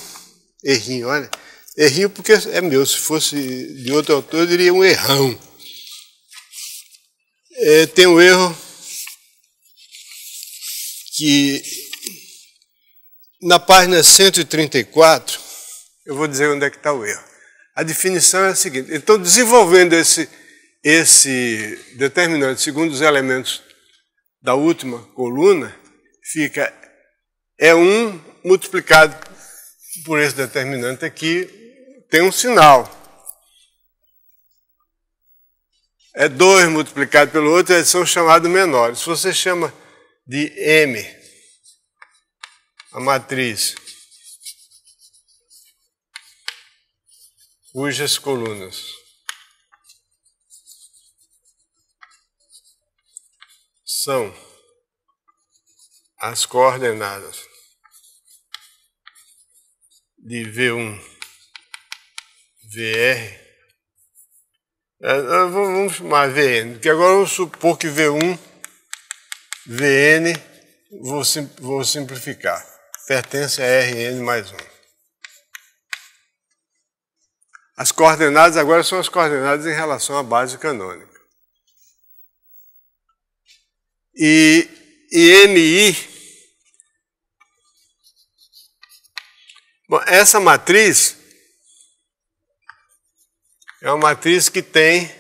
olha, errinho porque é meu, se fosse de outro autor eu diria um errão. Tem um erro que na página 134, eu vou dizer onde é que está o erro. A definição é a seguinte: então, desenvolvendo esse determinante segundo os elementos da última coluna, fica E1 multiplicado por esse determinante aqui, tem um sinal. E2 multiplicado pelo outro, eles são chamados menores. Se você chama de M a matriz cujas colunas são as coordenadas de V1, VR, vamos chamar Vn, porque agora vamos supor que V1, Vn, vou simplificar, pertence a Rn mais 1. As coordenadas agora são as coordenadas em relação à base canônica. E Mi, bom, essa matriz é uma matriz que tem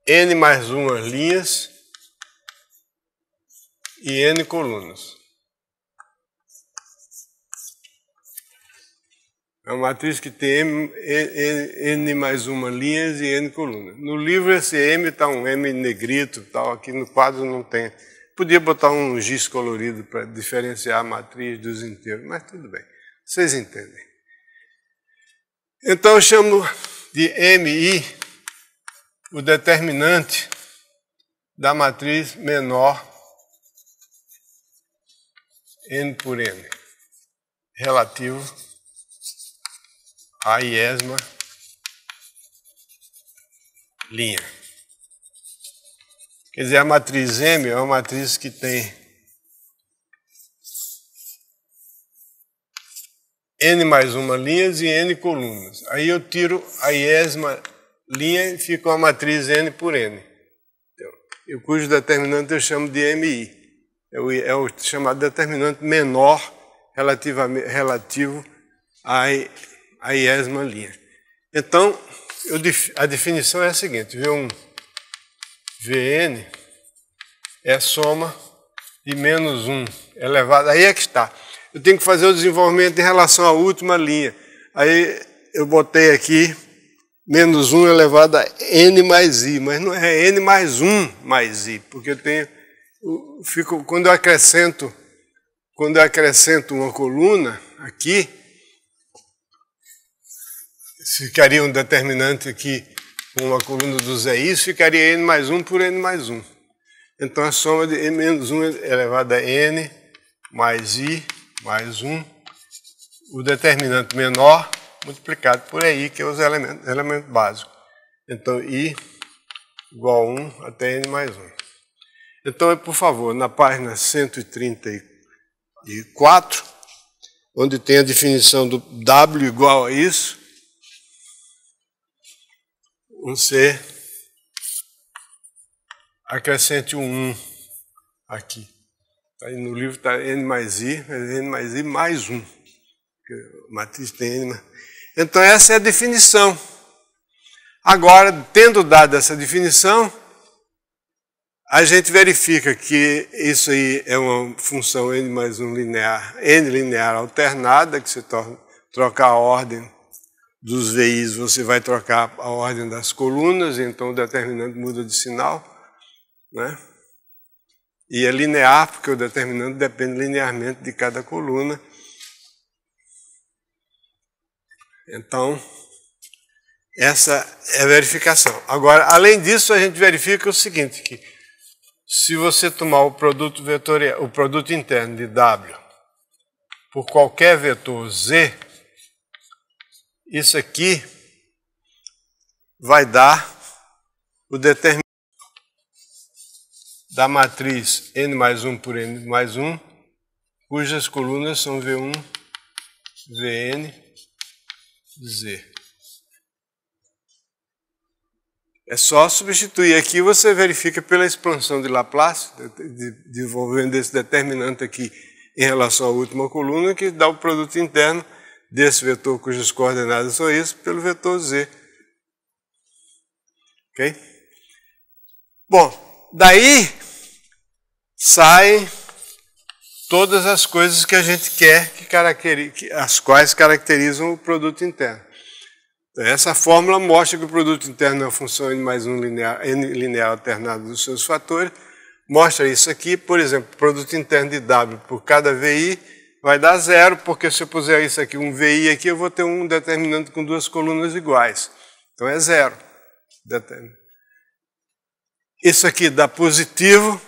N mais 1 linhas e N colunas. É uma matriz que tem N mais 1 linhas e N colunas. No livro esse M está um M negrito, tal. Aqui no quadro não tem. Podia botar um giz colorido para diferenciar a matriz dos inteiros, mas tudo bem. Vocês entendem. Então eu chamo de MI o determinante da matriz menor N por N, relativo a iésima linha. Quer dizer, a matriz M é uma matriz que tem N mais 1 linhas e N colunas. Aí eu tiro a iésima linha e fica uma matriz N por N. Então, cujo determinante eu chamo de MI. É o chamado determinante menor relativo a iésima linha. Então, a definição é a seguinte: V1, Vn é a soma de menos 1 elevado. Aí é que está. Eu tenho que fazer o desenvolvimento em relação à última linha. Aí eu botei aqui menos 1 elevado a n mais i, mas não é n mais 1 mais i, porque eu tenho, quando eu acrescento uma coluna aqui, ficaria um determinante aqui com uma coluna do Zé, ficaria n mais 1 por n mais 1. Então a soma de n menos 1 elevado a n mais i mais 1, o determinante menor multiplicado por i, que é os elementos básicos. Então i igual a 1 até n mais 1. Então, por favor, na página 134, onde tem a definição do W igual a isso, você acrescente um 1 aqui. Aí no livro está n mais i mais 1. Porque a matriz tem n mais... Então essa é a definição. Agora, tendo dado essa definição, a gente verifica que isso aí é uma função n mais 1 linear, n linear alternada, que se troca a ordem dos VIs você vai trocar a ordem das colunas, então o determinante muda de sinal, né? E é linear, porque o determinante depende linearmente de cada coluna. Então, essa é a verificação. Agora, além disso, a gente verifica o seguinte, que se você tomar o produto vetorial, o produto interno de W por qualquer vetor Z, isso aqui vai dar o determinante da matriz n mais 1 por n mais 1, cujas colunas são V1, Vn, Z. É só substituir aqui, você verifica pela expansão de Laplace, desenvolvendo esse determinante aqui em relação à última coluna, que dá o produto interno desse vetor cujas coordenadas são isso, pelo vetor Z. Ok? Bom, daí saem todas as coisas que a gente quer, as quais caracterizam o produto interno. Então, essa fórmula mostra que o produto interno é uma função n mais 1 linear, n linear alternado dos seus fatores. Mostra isso aqui, por exemplo, o produto interno de W por cada VI vai dar 0, porque se eu puser isso aqui, um VI aqui, eu vou ter um determinante com duas colunas iguais. Então é 0. Isso aqui dá positivo,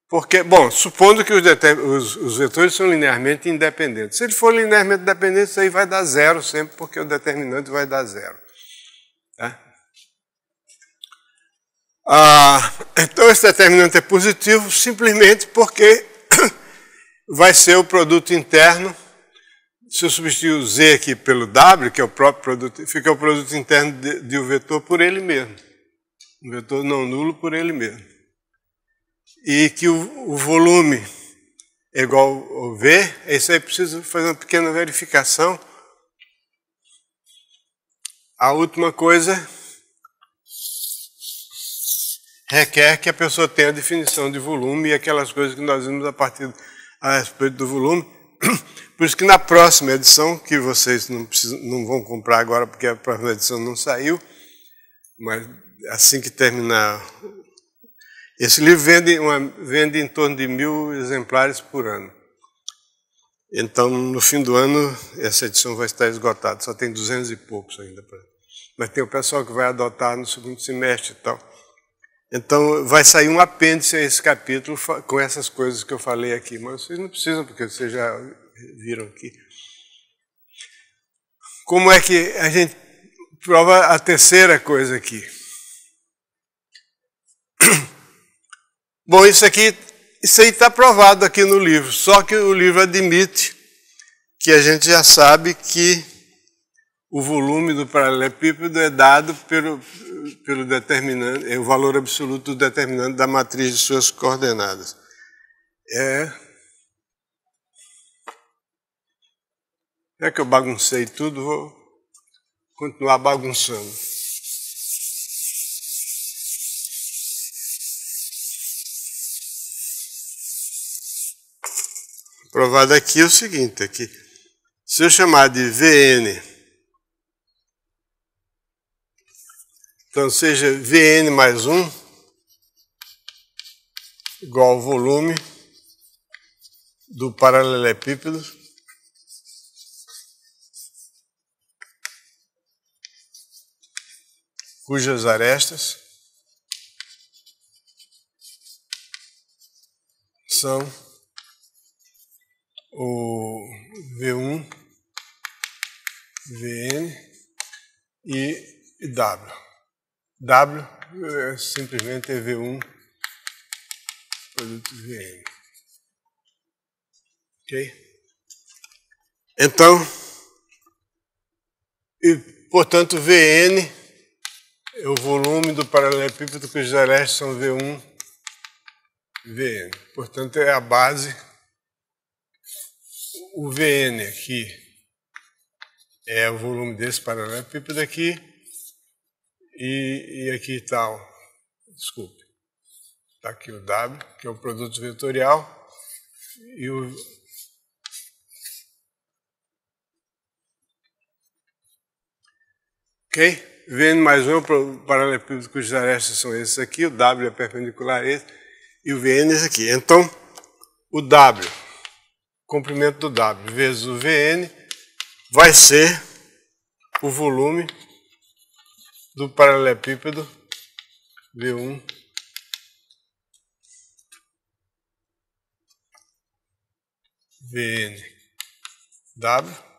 porque, bom, supondo que os vetores são linearmente independentes. Se ele for linearmente dependente, isso aí vai dar 0 sempre, porque o determinante vai dar 0. Tá? Então esse determinante é positivo simplesmente porque vai ser o produto interno. Se eu substituir o Z aqui pelo W, que é o próprio produto, fica o produto interno de um vetor por ele mesmo. Um vetor não nulo por ele mesmo. E que o volume é igual ao V, isso aí precisa fazer uma pequena verificação. A última coisa requer que a pessoa tenha a definição de volume e aquelas coisas que nós vimos a respeito do volume. Por isso que na próxima edição, que vocês não vão comprar agora porque a próxima edição não saiu, mas assim que terminar... Esse livro vende em torno de 1000 exemplares por ano. Então, no fim do ano, essa edição vai estar esgotada. Só tem 200 e poucos ainda. Mas tem o pessoal que vai adotar no segundo semestre e tal. Então, vai sair um apêndice a esse capítulo com essas coisas que eu falei aqui. Mas vocês não precisam, porque vocês já viram aqui. Como é que a gente prova a terceira coisa aqui? Bom, isso aí está provado aqui no livro, só que o livro admite que a gente já sabe que o volume do paralelepípedo é dado pelo determinante, é o valor absoluto do determinante da matriz de suas coordenadas. Já que eu baguncei tudo, vou continuar bagunçando. Provado aqui é o seguinte, aqui. Se eu chamar de Vn, então seja Vn mais 1 igual ao volume do paralelepípedo cujas arestas são o V1, Vn e W. W simplesmente é V1 produto Vn. Ok? Então, portanto, Vn é o volume do paralelepípedo cujos arestas são V1, Vn. Portanto, é a base. O Vn aqui é o volume desse paralelepípedo aqui, e aqui está está aqui o W, que é o produto vetorial, e Ok? Vn mais 1 é o paralelepípedo cujos arestas são esses aqui, o W é perpendicular a esse, e o Vn é esse aqui. Então, o W, comprimento do W vezes o Vn, vai ser o volume do paralelepípedo V1 Vn W.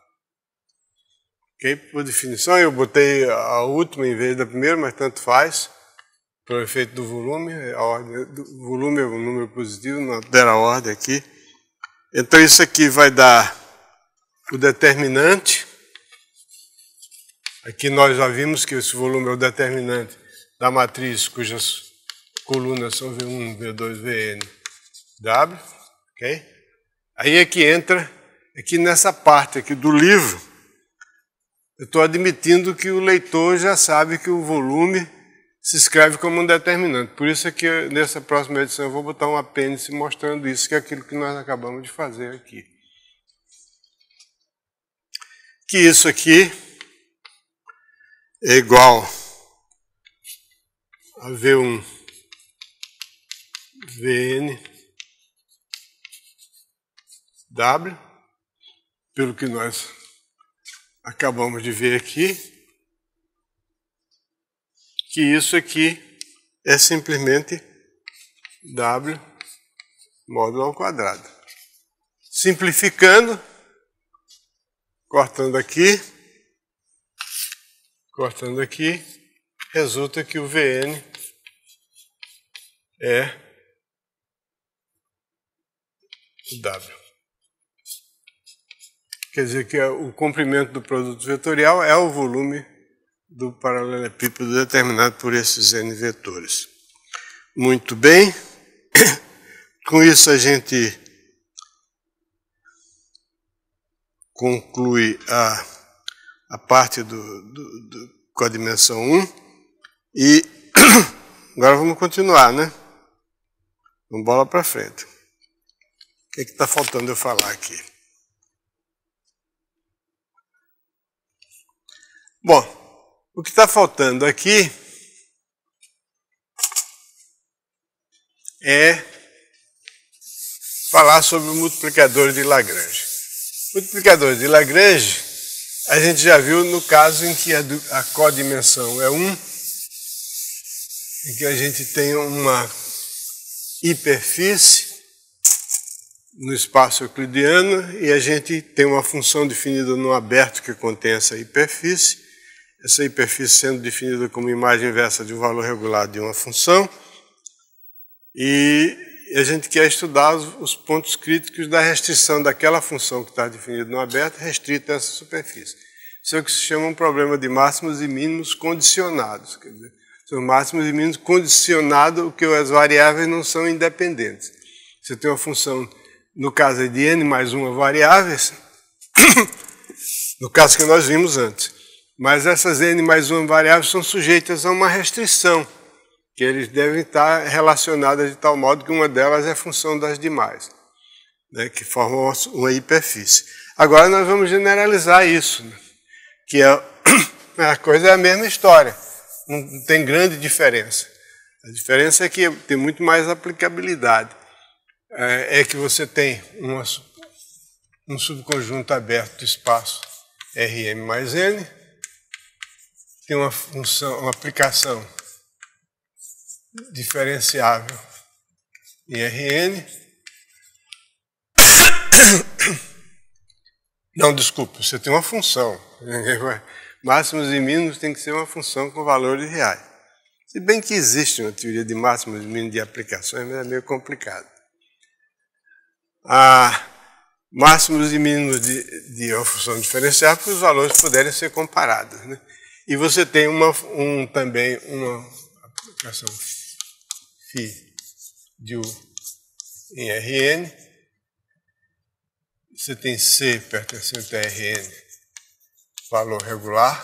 Ok? Por definição, eu botei a última em vez da primeira, mas tanto faz, pelo efeito do volume. A ordem do volume é um número positivo, não altera a ordem aqui. Então isso aqui vai dar o determinante. Aqui nós já vimos que esse volume é o determinante da matriz cujas colunas são V1, V2, Vn, W. Ok? Aí é que entra, aqui nessa parte aqui do livro, eu estou admitindo que o leitor já sabe que o volume se escreve como um determinante. Por isso é que nessa próxima edição eu vou botar um apêndice mostrando isso, que é aquilo que nós acabamos de fazer aqui. Que isso aqui é igual a V1 Vn W, pelo que nós acabamos de ver aqui, que isso aqui é simplesmente W módulo ao quadrado. Simplificando, cortando aqui, resulta que o Vn é o W. Quer dizer que o comprimento do produto vetorial é o volume do paralelepípedo determinado por esses n vetores. Muito bem. Com isso a gente conclui a parte com a dimensão 1 e agora vamos continuar, né? Vamos bola para frente. O que está faltando eu falar aqui? Bom, o que está faltando aqui é falar sobre o multiplicador de Lagrange. Multiplicador de Lagrange, a gente já viu no caso em que a codimensão é 1, em que a gente tem uma hiperfície no espaço euclidiano e a gente tem uma função definida no aberto que contém essa hiperfície sendo definida como imagem inversa de um valor regular de uma função, e a gente quer estudar os pontos críticos da restrição daquela função que está definida no aberto restrita a essa superfície. Isso é o que se chama um problema de máximos e mínimos condicionados. Quer dizer, são máximos e mínimos condicionados, o que as variáveis não são independentes. Você tem uma função, no caso de n mais uma variáveis, no caso que nós vimos antes. Mas essas n mais uma variáveis são sujeitas a uma restrição, que eles devem estar relacionadas de tal modo que uma delas é função das demais, né, que formam uma hiperfície. Agora nós vamos generalizar isso, né, que a coisa é a mesma história, não tem grande diferença. A diferença é que tem muito mais aplicabilidade. É que você tem um subconjunto aberto do espaço Rm mais n, tem uma função, uma aplicação diferenciável em Rn. Não, desculpa, você tem uma função. Máximos e mínimos tem que ser uma função com valores reais. Se bem que existe uma teoria de máximos e mínimos de aplicações, mas é meio complicado. Máximos e mínimos de uma função diferenciável para os valores puderem ser comparados, né? E você tem também uma aplicação φ de U em Rn. Você tem C pertencente a Rn, valor regular.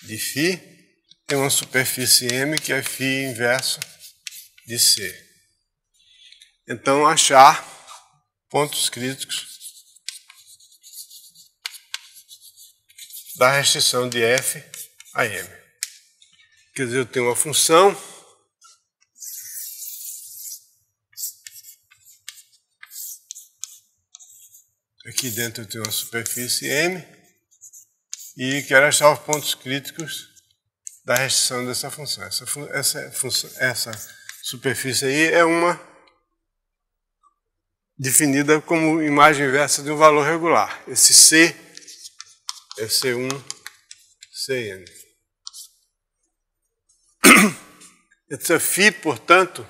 De φ. Tem uma superfície M que é φ inverso de C. Então, achar pontos críticos da restrição de f a m. Quer dizer, eu tenho uma função aqui dentro eu tenho uma superfície M e quero achar os pontos críticos da restrição dessa função. Essa superfície aí é uma definida como imagem inversa de um valor regular. Esse C é C1, Cn. Essa φ, portanto,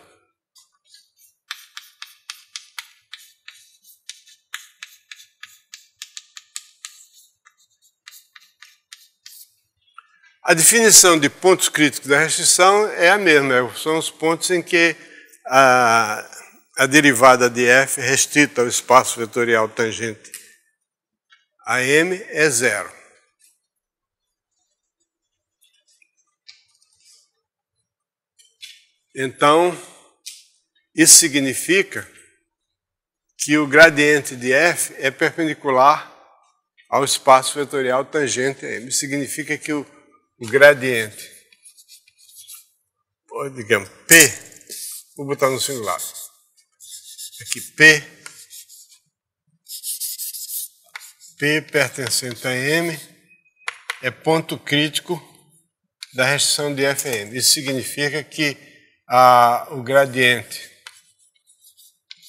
a definição de pontos críticos da restrição é a mesma, são os pontos em que a derivada de f restrita ao espaço vetorial tangente a M é zero. Então, isso significa que o gradiente de f é perpendicular ao espaço vetorial tangente a M. Isso significa que o gradiente, digamos, P, vou botar no singular, aqui P pertencente a M é ponto crítico da restrição de Fm. Isso significa que o gradiente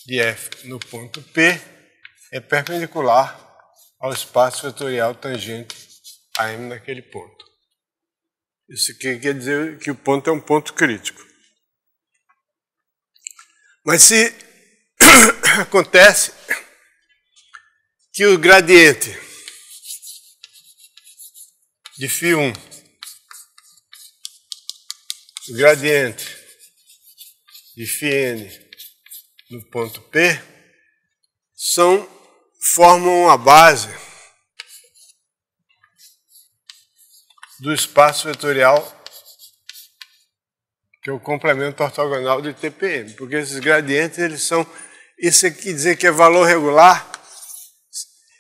de F no ponto P é perpendicular ao espaço vetorial tangente a M naquele ponto. Isso quer dizer que o ponto é um ponto crítico. Mas se acontece que o gradiente de φ1, o gradiente de φn no ponto P formam a base do espaço vetorial que é o complemento ortogonal de TPM, porque esses gradientes, isso quer dizer que é valor regular.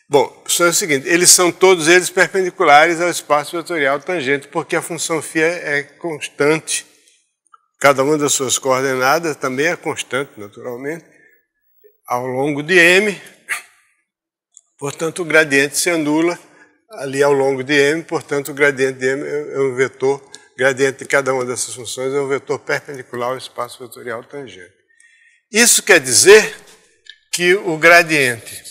Bom, só é o seguinte, todos eles perpendiculares ao espaço vetorial tangente, porque a função φ é constante. Cada uma das suas coordenadas também é constante, naturalmente, ao longo de M. Portanto, o gradiente se anula ali ao longo de M, portanto, o gradiente de M é um vetor, o gradiente de cada uma dessas funções é um vetor perpendicular ao espaço vetorial tangente. Isso quer dizer que o gradiente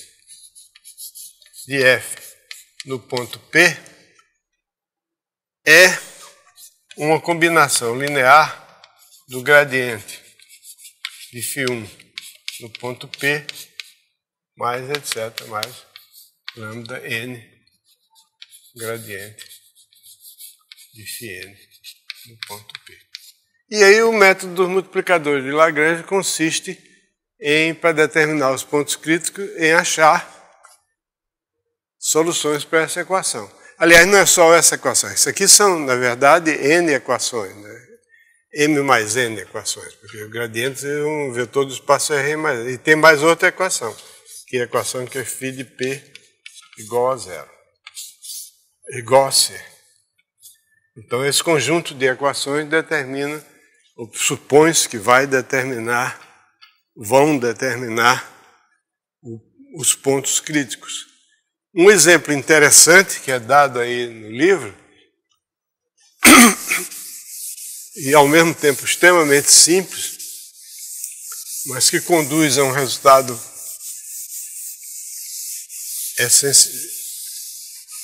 de F no ponto P é uma combinação linear do gradiente de φ1 no ponto P mais etc, mais lambda n gradiente de φn no ponto P. E aí o método dos multiplicadores de Lagrange consiste em, para determinar os pontos críticos, em achar soluções para essa equação. Aliás, não é só essa equação, isso aqui são, na verdade, n equações, né? M mais n equações, porque o gradiente é um vetor do espaço R mais n. E tem mais outra equação, que é a equação que é φ de P igual a zero, igual a C. Então, esse conjunto de equações determina, ou supõe-se que vão determinar os pontos críticos. Um exemplo interessante que é dado aí no livro, e ao mesmo tempo extremamente simples, mas que conduz a um resultado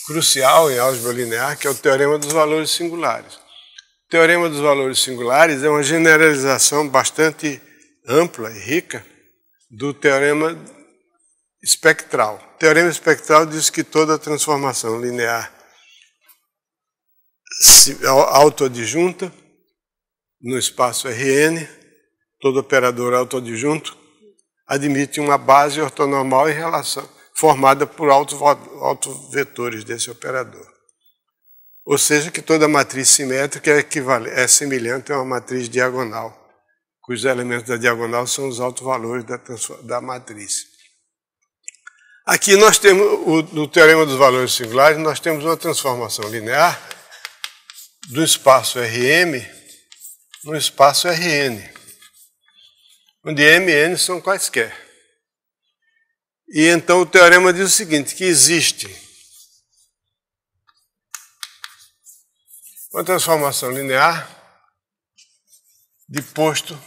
crucial em álgebra linear, que é o teorema dos valores singulares. O teorema dos valores singulares é uma generalização bastante ampla e rica do teorema espectral. O teorema espectral diz que toda transformação linear autoadjunta no espaço Rn, todo operador autoadjunto admite uma base ortonormal em relação formada por autovetores desse operador. Ou seja, que toda matriz simétrica é semelhante a uma matriz diagonal, cujos elementos da diagonal são os autovalores da matriz. Aqui nós temos, no Teorema dos Valores Singulares, nós temos uma transformação linear do espaço Rm no espaço Rn, onde M e N são quaisquer. E então o teorema diz o seguinte, que existe uma transformação linear de posto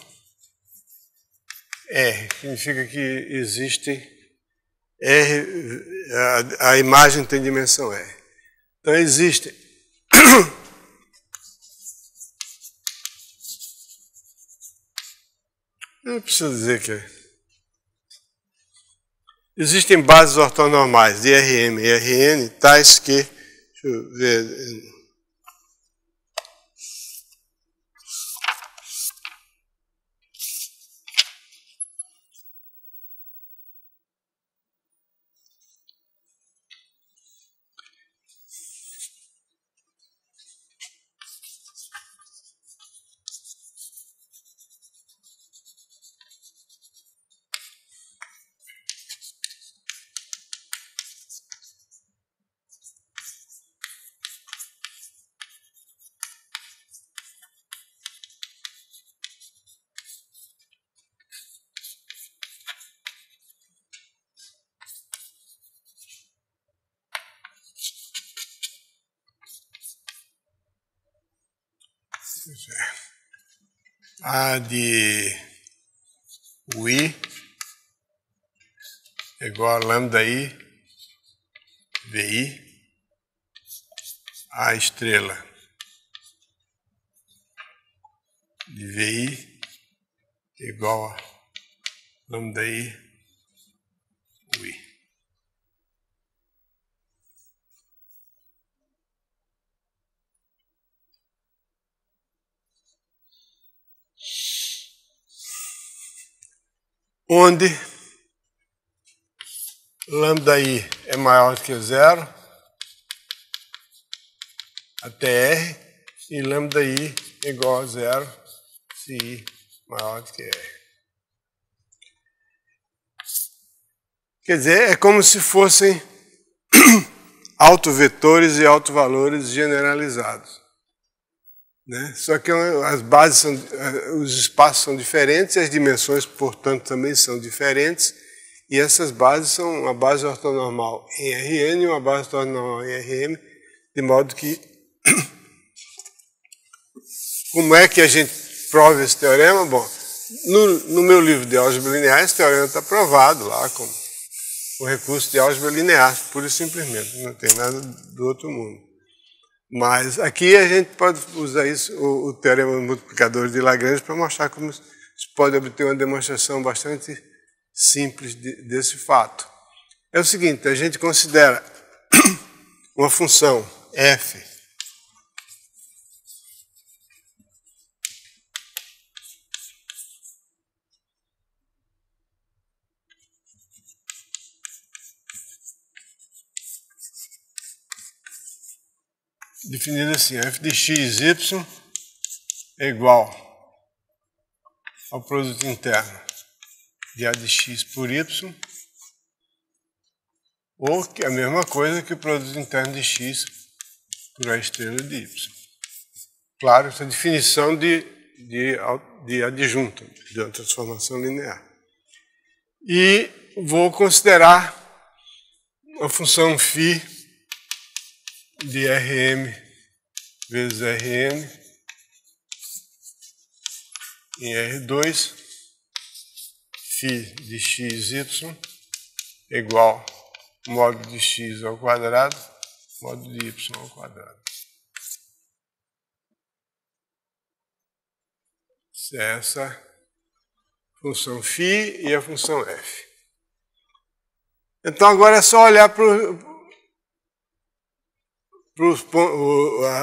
R. Significa que existe R, a imagem tem dimensão R. Então existe não preciso dizer que existem bases ortonormais de Rm e Rn tais que, deixa eu ver, A de I é igual a lambda I VI a estrela de VI é igual a lambda I UI. Onde lambda I é maior do que zero até R e lambda I é igual a zero se I maior do que R. Quer dizer, é como se fossem autovetores e autovalores generalizados. Né? Só que as bases são, os espaços são diferentes e as dimensões, portanto, também são diferentes. E essas bases são uma base ortonormal em Rn e uma base ortonormal em Rm, de modo que... Como é que a gente prova esse teorema? Bom, no meu livro de álgebra linear, esse teorema está provado lá com o recurso de álgebra linear, pura e simplesmente, não tem nada do outro mundo. Mas aqui a gente pode usar isso, o teorema dos multiplicadores de Lagrange, para mostrar como se pode obter uma demonstração bastante simples desse fato. É o seguinte, a gente considera uma função f definida assim, f de x, y é igual ao produto interno de a de x por y, ou que é a mesma coisa que o produto interno de x por a estrela de y. Claro, essa definição de adjunto, de uma transformação linear. E vou considerar a função φ de Rm vezes Rn em R2, φ de xy é igual ao módulo de x ao quadrado, módulo de y ao quadrado. Essa função φ e a função f. Então agora é só olhar para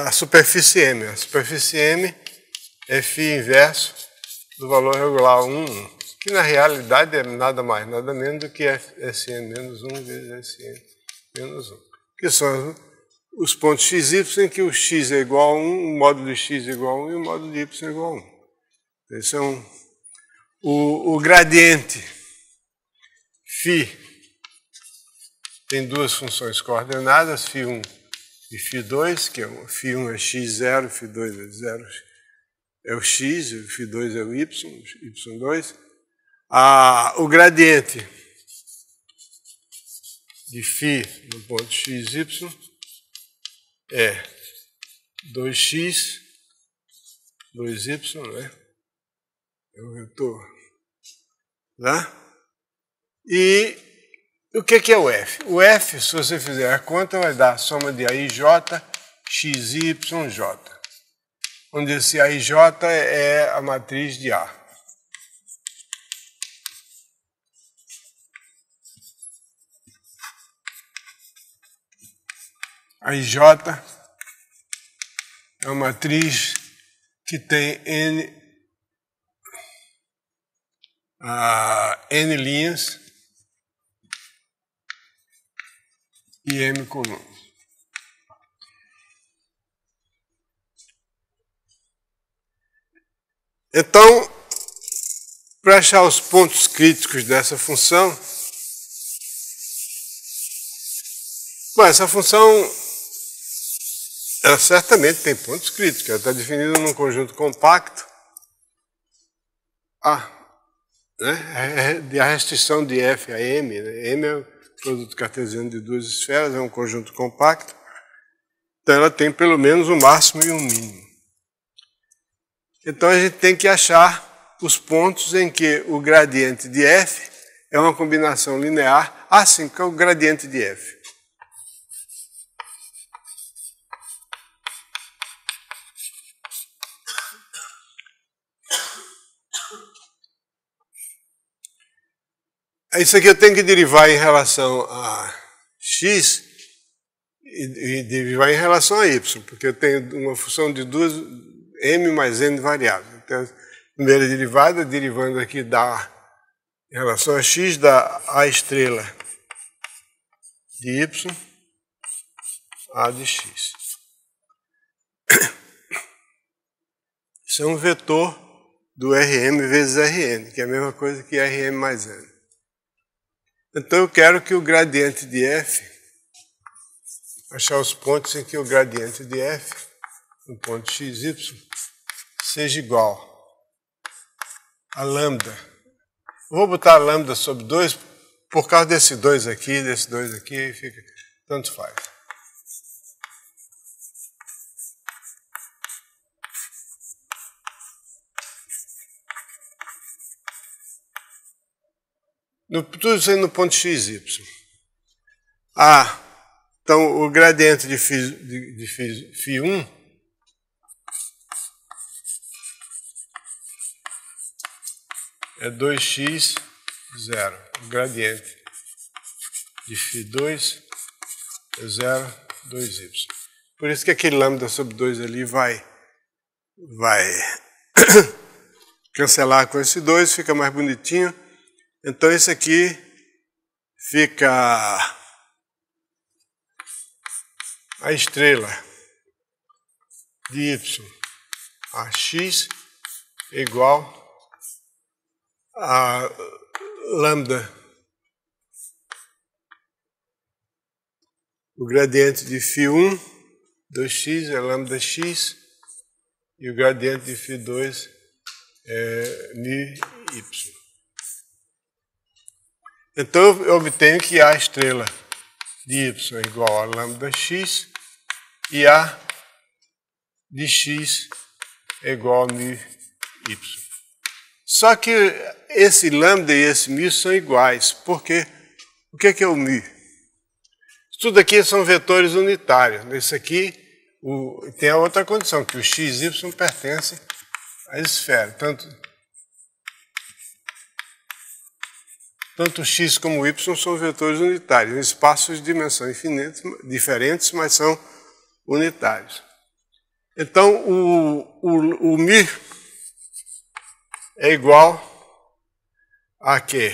a superfície M. A superfície M é φ inverso do valor regular 1, que na realidade é nada mais, nada menos do que Sn menos 1 vezes Sn menos 1. Que são os pontos x, y em que o x é igual a 1, o módulo de x é igual a 1 e o módulo de y é igual a 1. Esse é o gradiente φ tem duas funções coordenadas, φ1 e φ2, que φ1 é x0, φ2 é 0, é o x, o φ2 é o y2. O gradiente de φ no ponto xy é 2x, 2y, né? É o vetor. Tá? E o que é o f? O f, se você fizer a conta, vai dar a soma de AIJ, XY, J. Onde esse AIJ é a matriz de A. AIJ é uma matriz que tem N linhas e M colunas. Então, para achar os pontos críticos dessa função, bom, essa função ela certamente tem pontos críticos, ela está definida num conjunto compacto A, né? A restrição de F a M, né? M é o produto cartesiano de duas esferas, é um conjunto compacto, então ela tem pelo menos um máximo e um mínimo. Então a gente tem que achar os pontos em que o gradiente de F é uma combinação linear, assim que é o gradiente de F. Isso aqui eu tenho que derivar em relação a x e derivar em relação a y, porque eu tenho uma função de duas m mais n variáveis. Então, a primeira derivada, derivando aqui dá, em relação a x, dá a estrela de y, a de x. Isso é um vetor do Rm vezes Rn, que é a mesma coisa que Rm mais n. Então eu quero que o gradiente de f, achar os pontos em que o gradiente de f, no ponto xy, seja igual a lambda. Eu vou botar a lambda sobre 2 por causa desse 2 aqui, fica, tanto faz. Tudo isso aí no ponto xy. Então o gradiente de φ1 é 2x, 0. O gradiente de φ2 é 0, 2y. Por isso que aquele lambda sobre 2 ali vai cancelar com esse 2, fica mais bonitinho. Então esse aqui fica a estrela de y a x igual a lambda, o gradiente de φ1, 2x é lambda x, e o gradiente de φ2 é μy. Então eu obtenho que a estrela de y é igual a lambda x e a de x é igual a μy. Só que esse lambda e esse μ são iguais, porque o que é o μ? Isso tudo aqui são vetores unitários. Nesse aqui tem a outra condição, que o x e y pertencem à esfera. Tanto x como y são vetores unitários, em espaços de dimensão infinita, diferentes, mas são unitários. Então, o μ é igual a quê?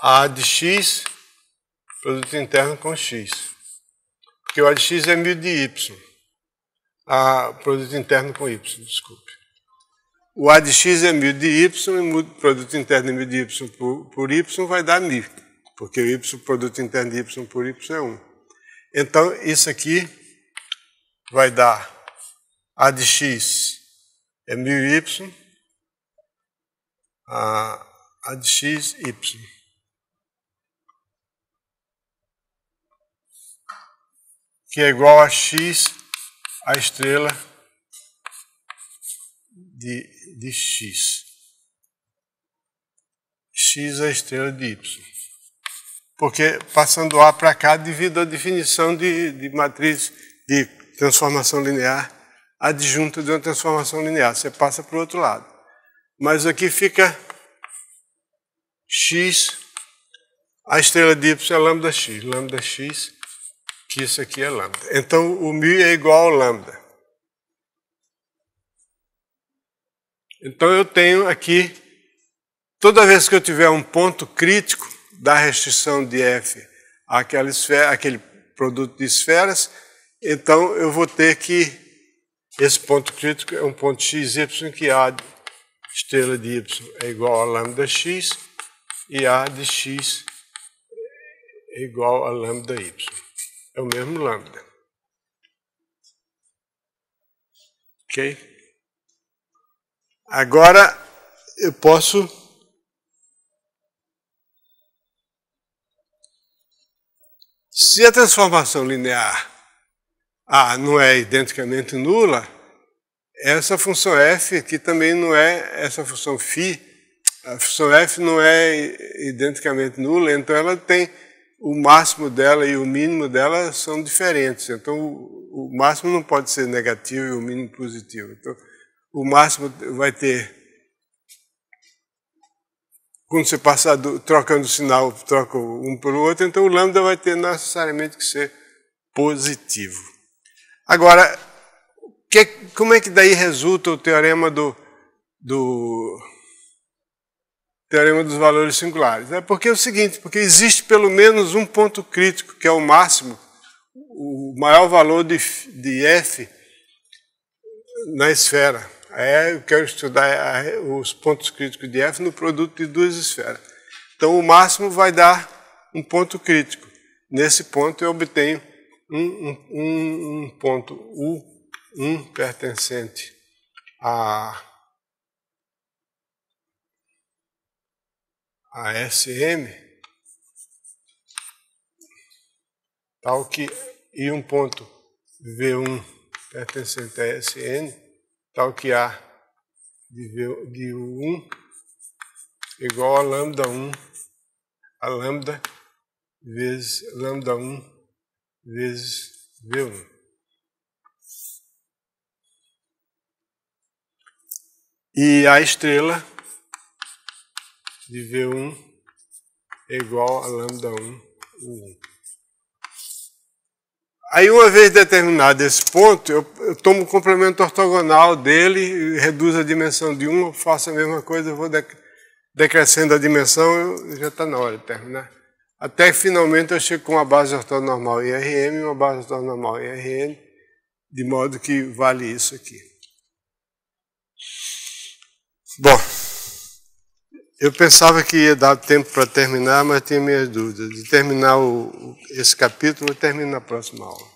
A de x, produto interno com x. Porque o A de x é μ de y. Produto interno com y, desculpe. O A de x é 1000 de y, e o produto interno de 1000 de y por y vai dar 1000, porque o produto interno de y por y é 1. Então, isso aqui vai dar A de x é 1000y, A de x, y. Que é igual a x, a estrela de x. X é a estrela de y. Porque, passando A para cá, devido à definição de matriz de transformação linear, adjunta de uma transformação linear. Você passa para o outro lado. Mas aqui fica x, a estrela de y é lambda x, que isso aqui é lambda. Então, o μ é igual ao lambda. Então, eu tenho aqui, toda vez que eu tiver um ponto crítico da restrição de f àquela esfera, aquele produto de esferas, então eu vou ter que, esse ponto crítico é um ponto x, y, que A estrela de y é igual a lambda x e A de x é igual a lambda y. É o mesmo lambda. Ok? Agora eu posso se a transformação linear A não é identicamente nula, essa função f aqui também não é, essa função φ, a função f não é identicamente nula, então ela tem o máximo dela e o mínimo dela são diferentes. Então o máximo não pode ser negativo e o mínimo positivo. Então o máximo vai ter, quando você passar trocando o sinal, troca um pelo outro, então o lambda vai ter necessariamente que ser positivo. Agora, como é que daí resulta o teorema teorema dos valores singulares? É porque é o seguinte, porque existe pelo menos um ponto crítico, que é o máximo, o maior valor de f na esfera. Aí eu quero estudar os pontos críticos de f no produto de duas esferas. Então o máximo vai dar um ponto crítico. Nesse ponto eu obtenho um ponto U1 pertencente a SM, tal que, e um ponto V1 pertencente a SN, tal que A de U1 igual a lambda 1, a lambda vezes lambda 1 vezes V1. E a estrela de V1 é igual a lambda 1, U1. Aí, uma vez determinado esse ponto, eu tomo o complemento ortogonal dele, reduzo a dimensão de 1, eu faço a mesma coisa, eu vou decrescendo a dimensão, já está na hora de terminar. Até que finalmente eu chego com uma base ortonormal em Rm e uma base ortonormal em Rn, de modo que vale isso aqui. Bom, eu pensava que ia dar tempo para terminar, mas tinha minhas dúvidas. De terminar esse capítulo, eu termino na próxima aula.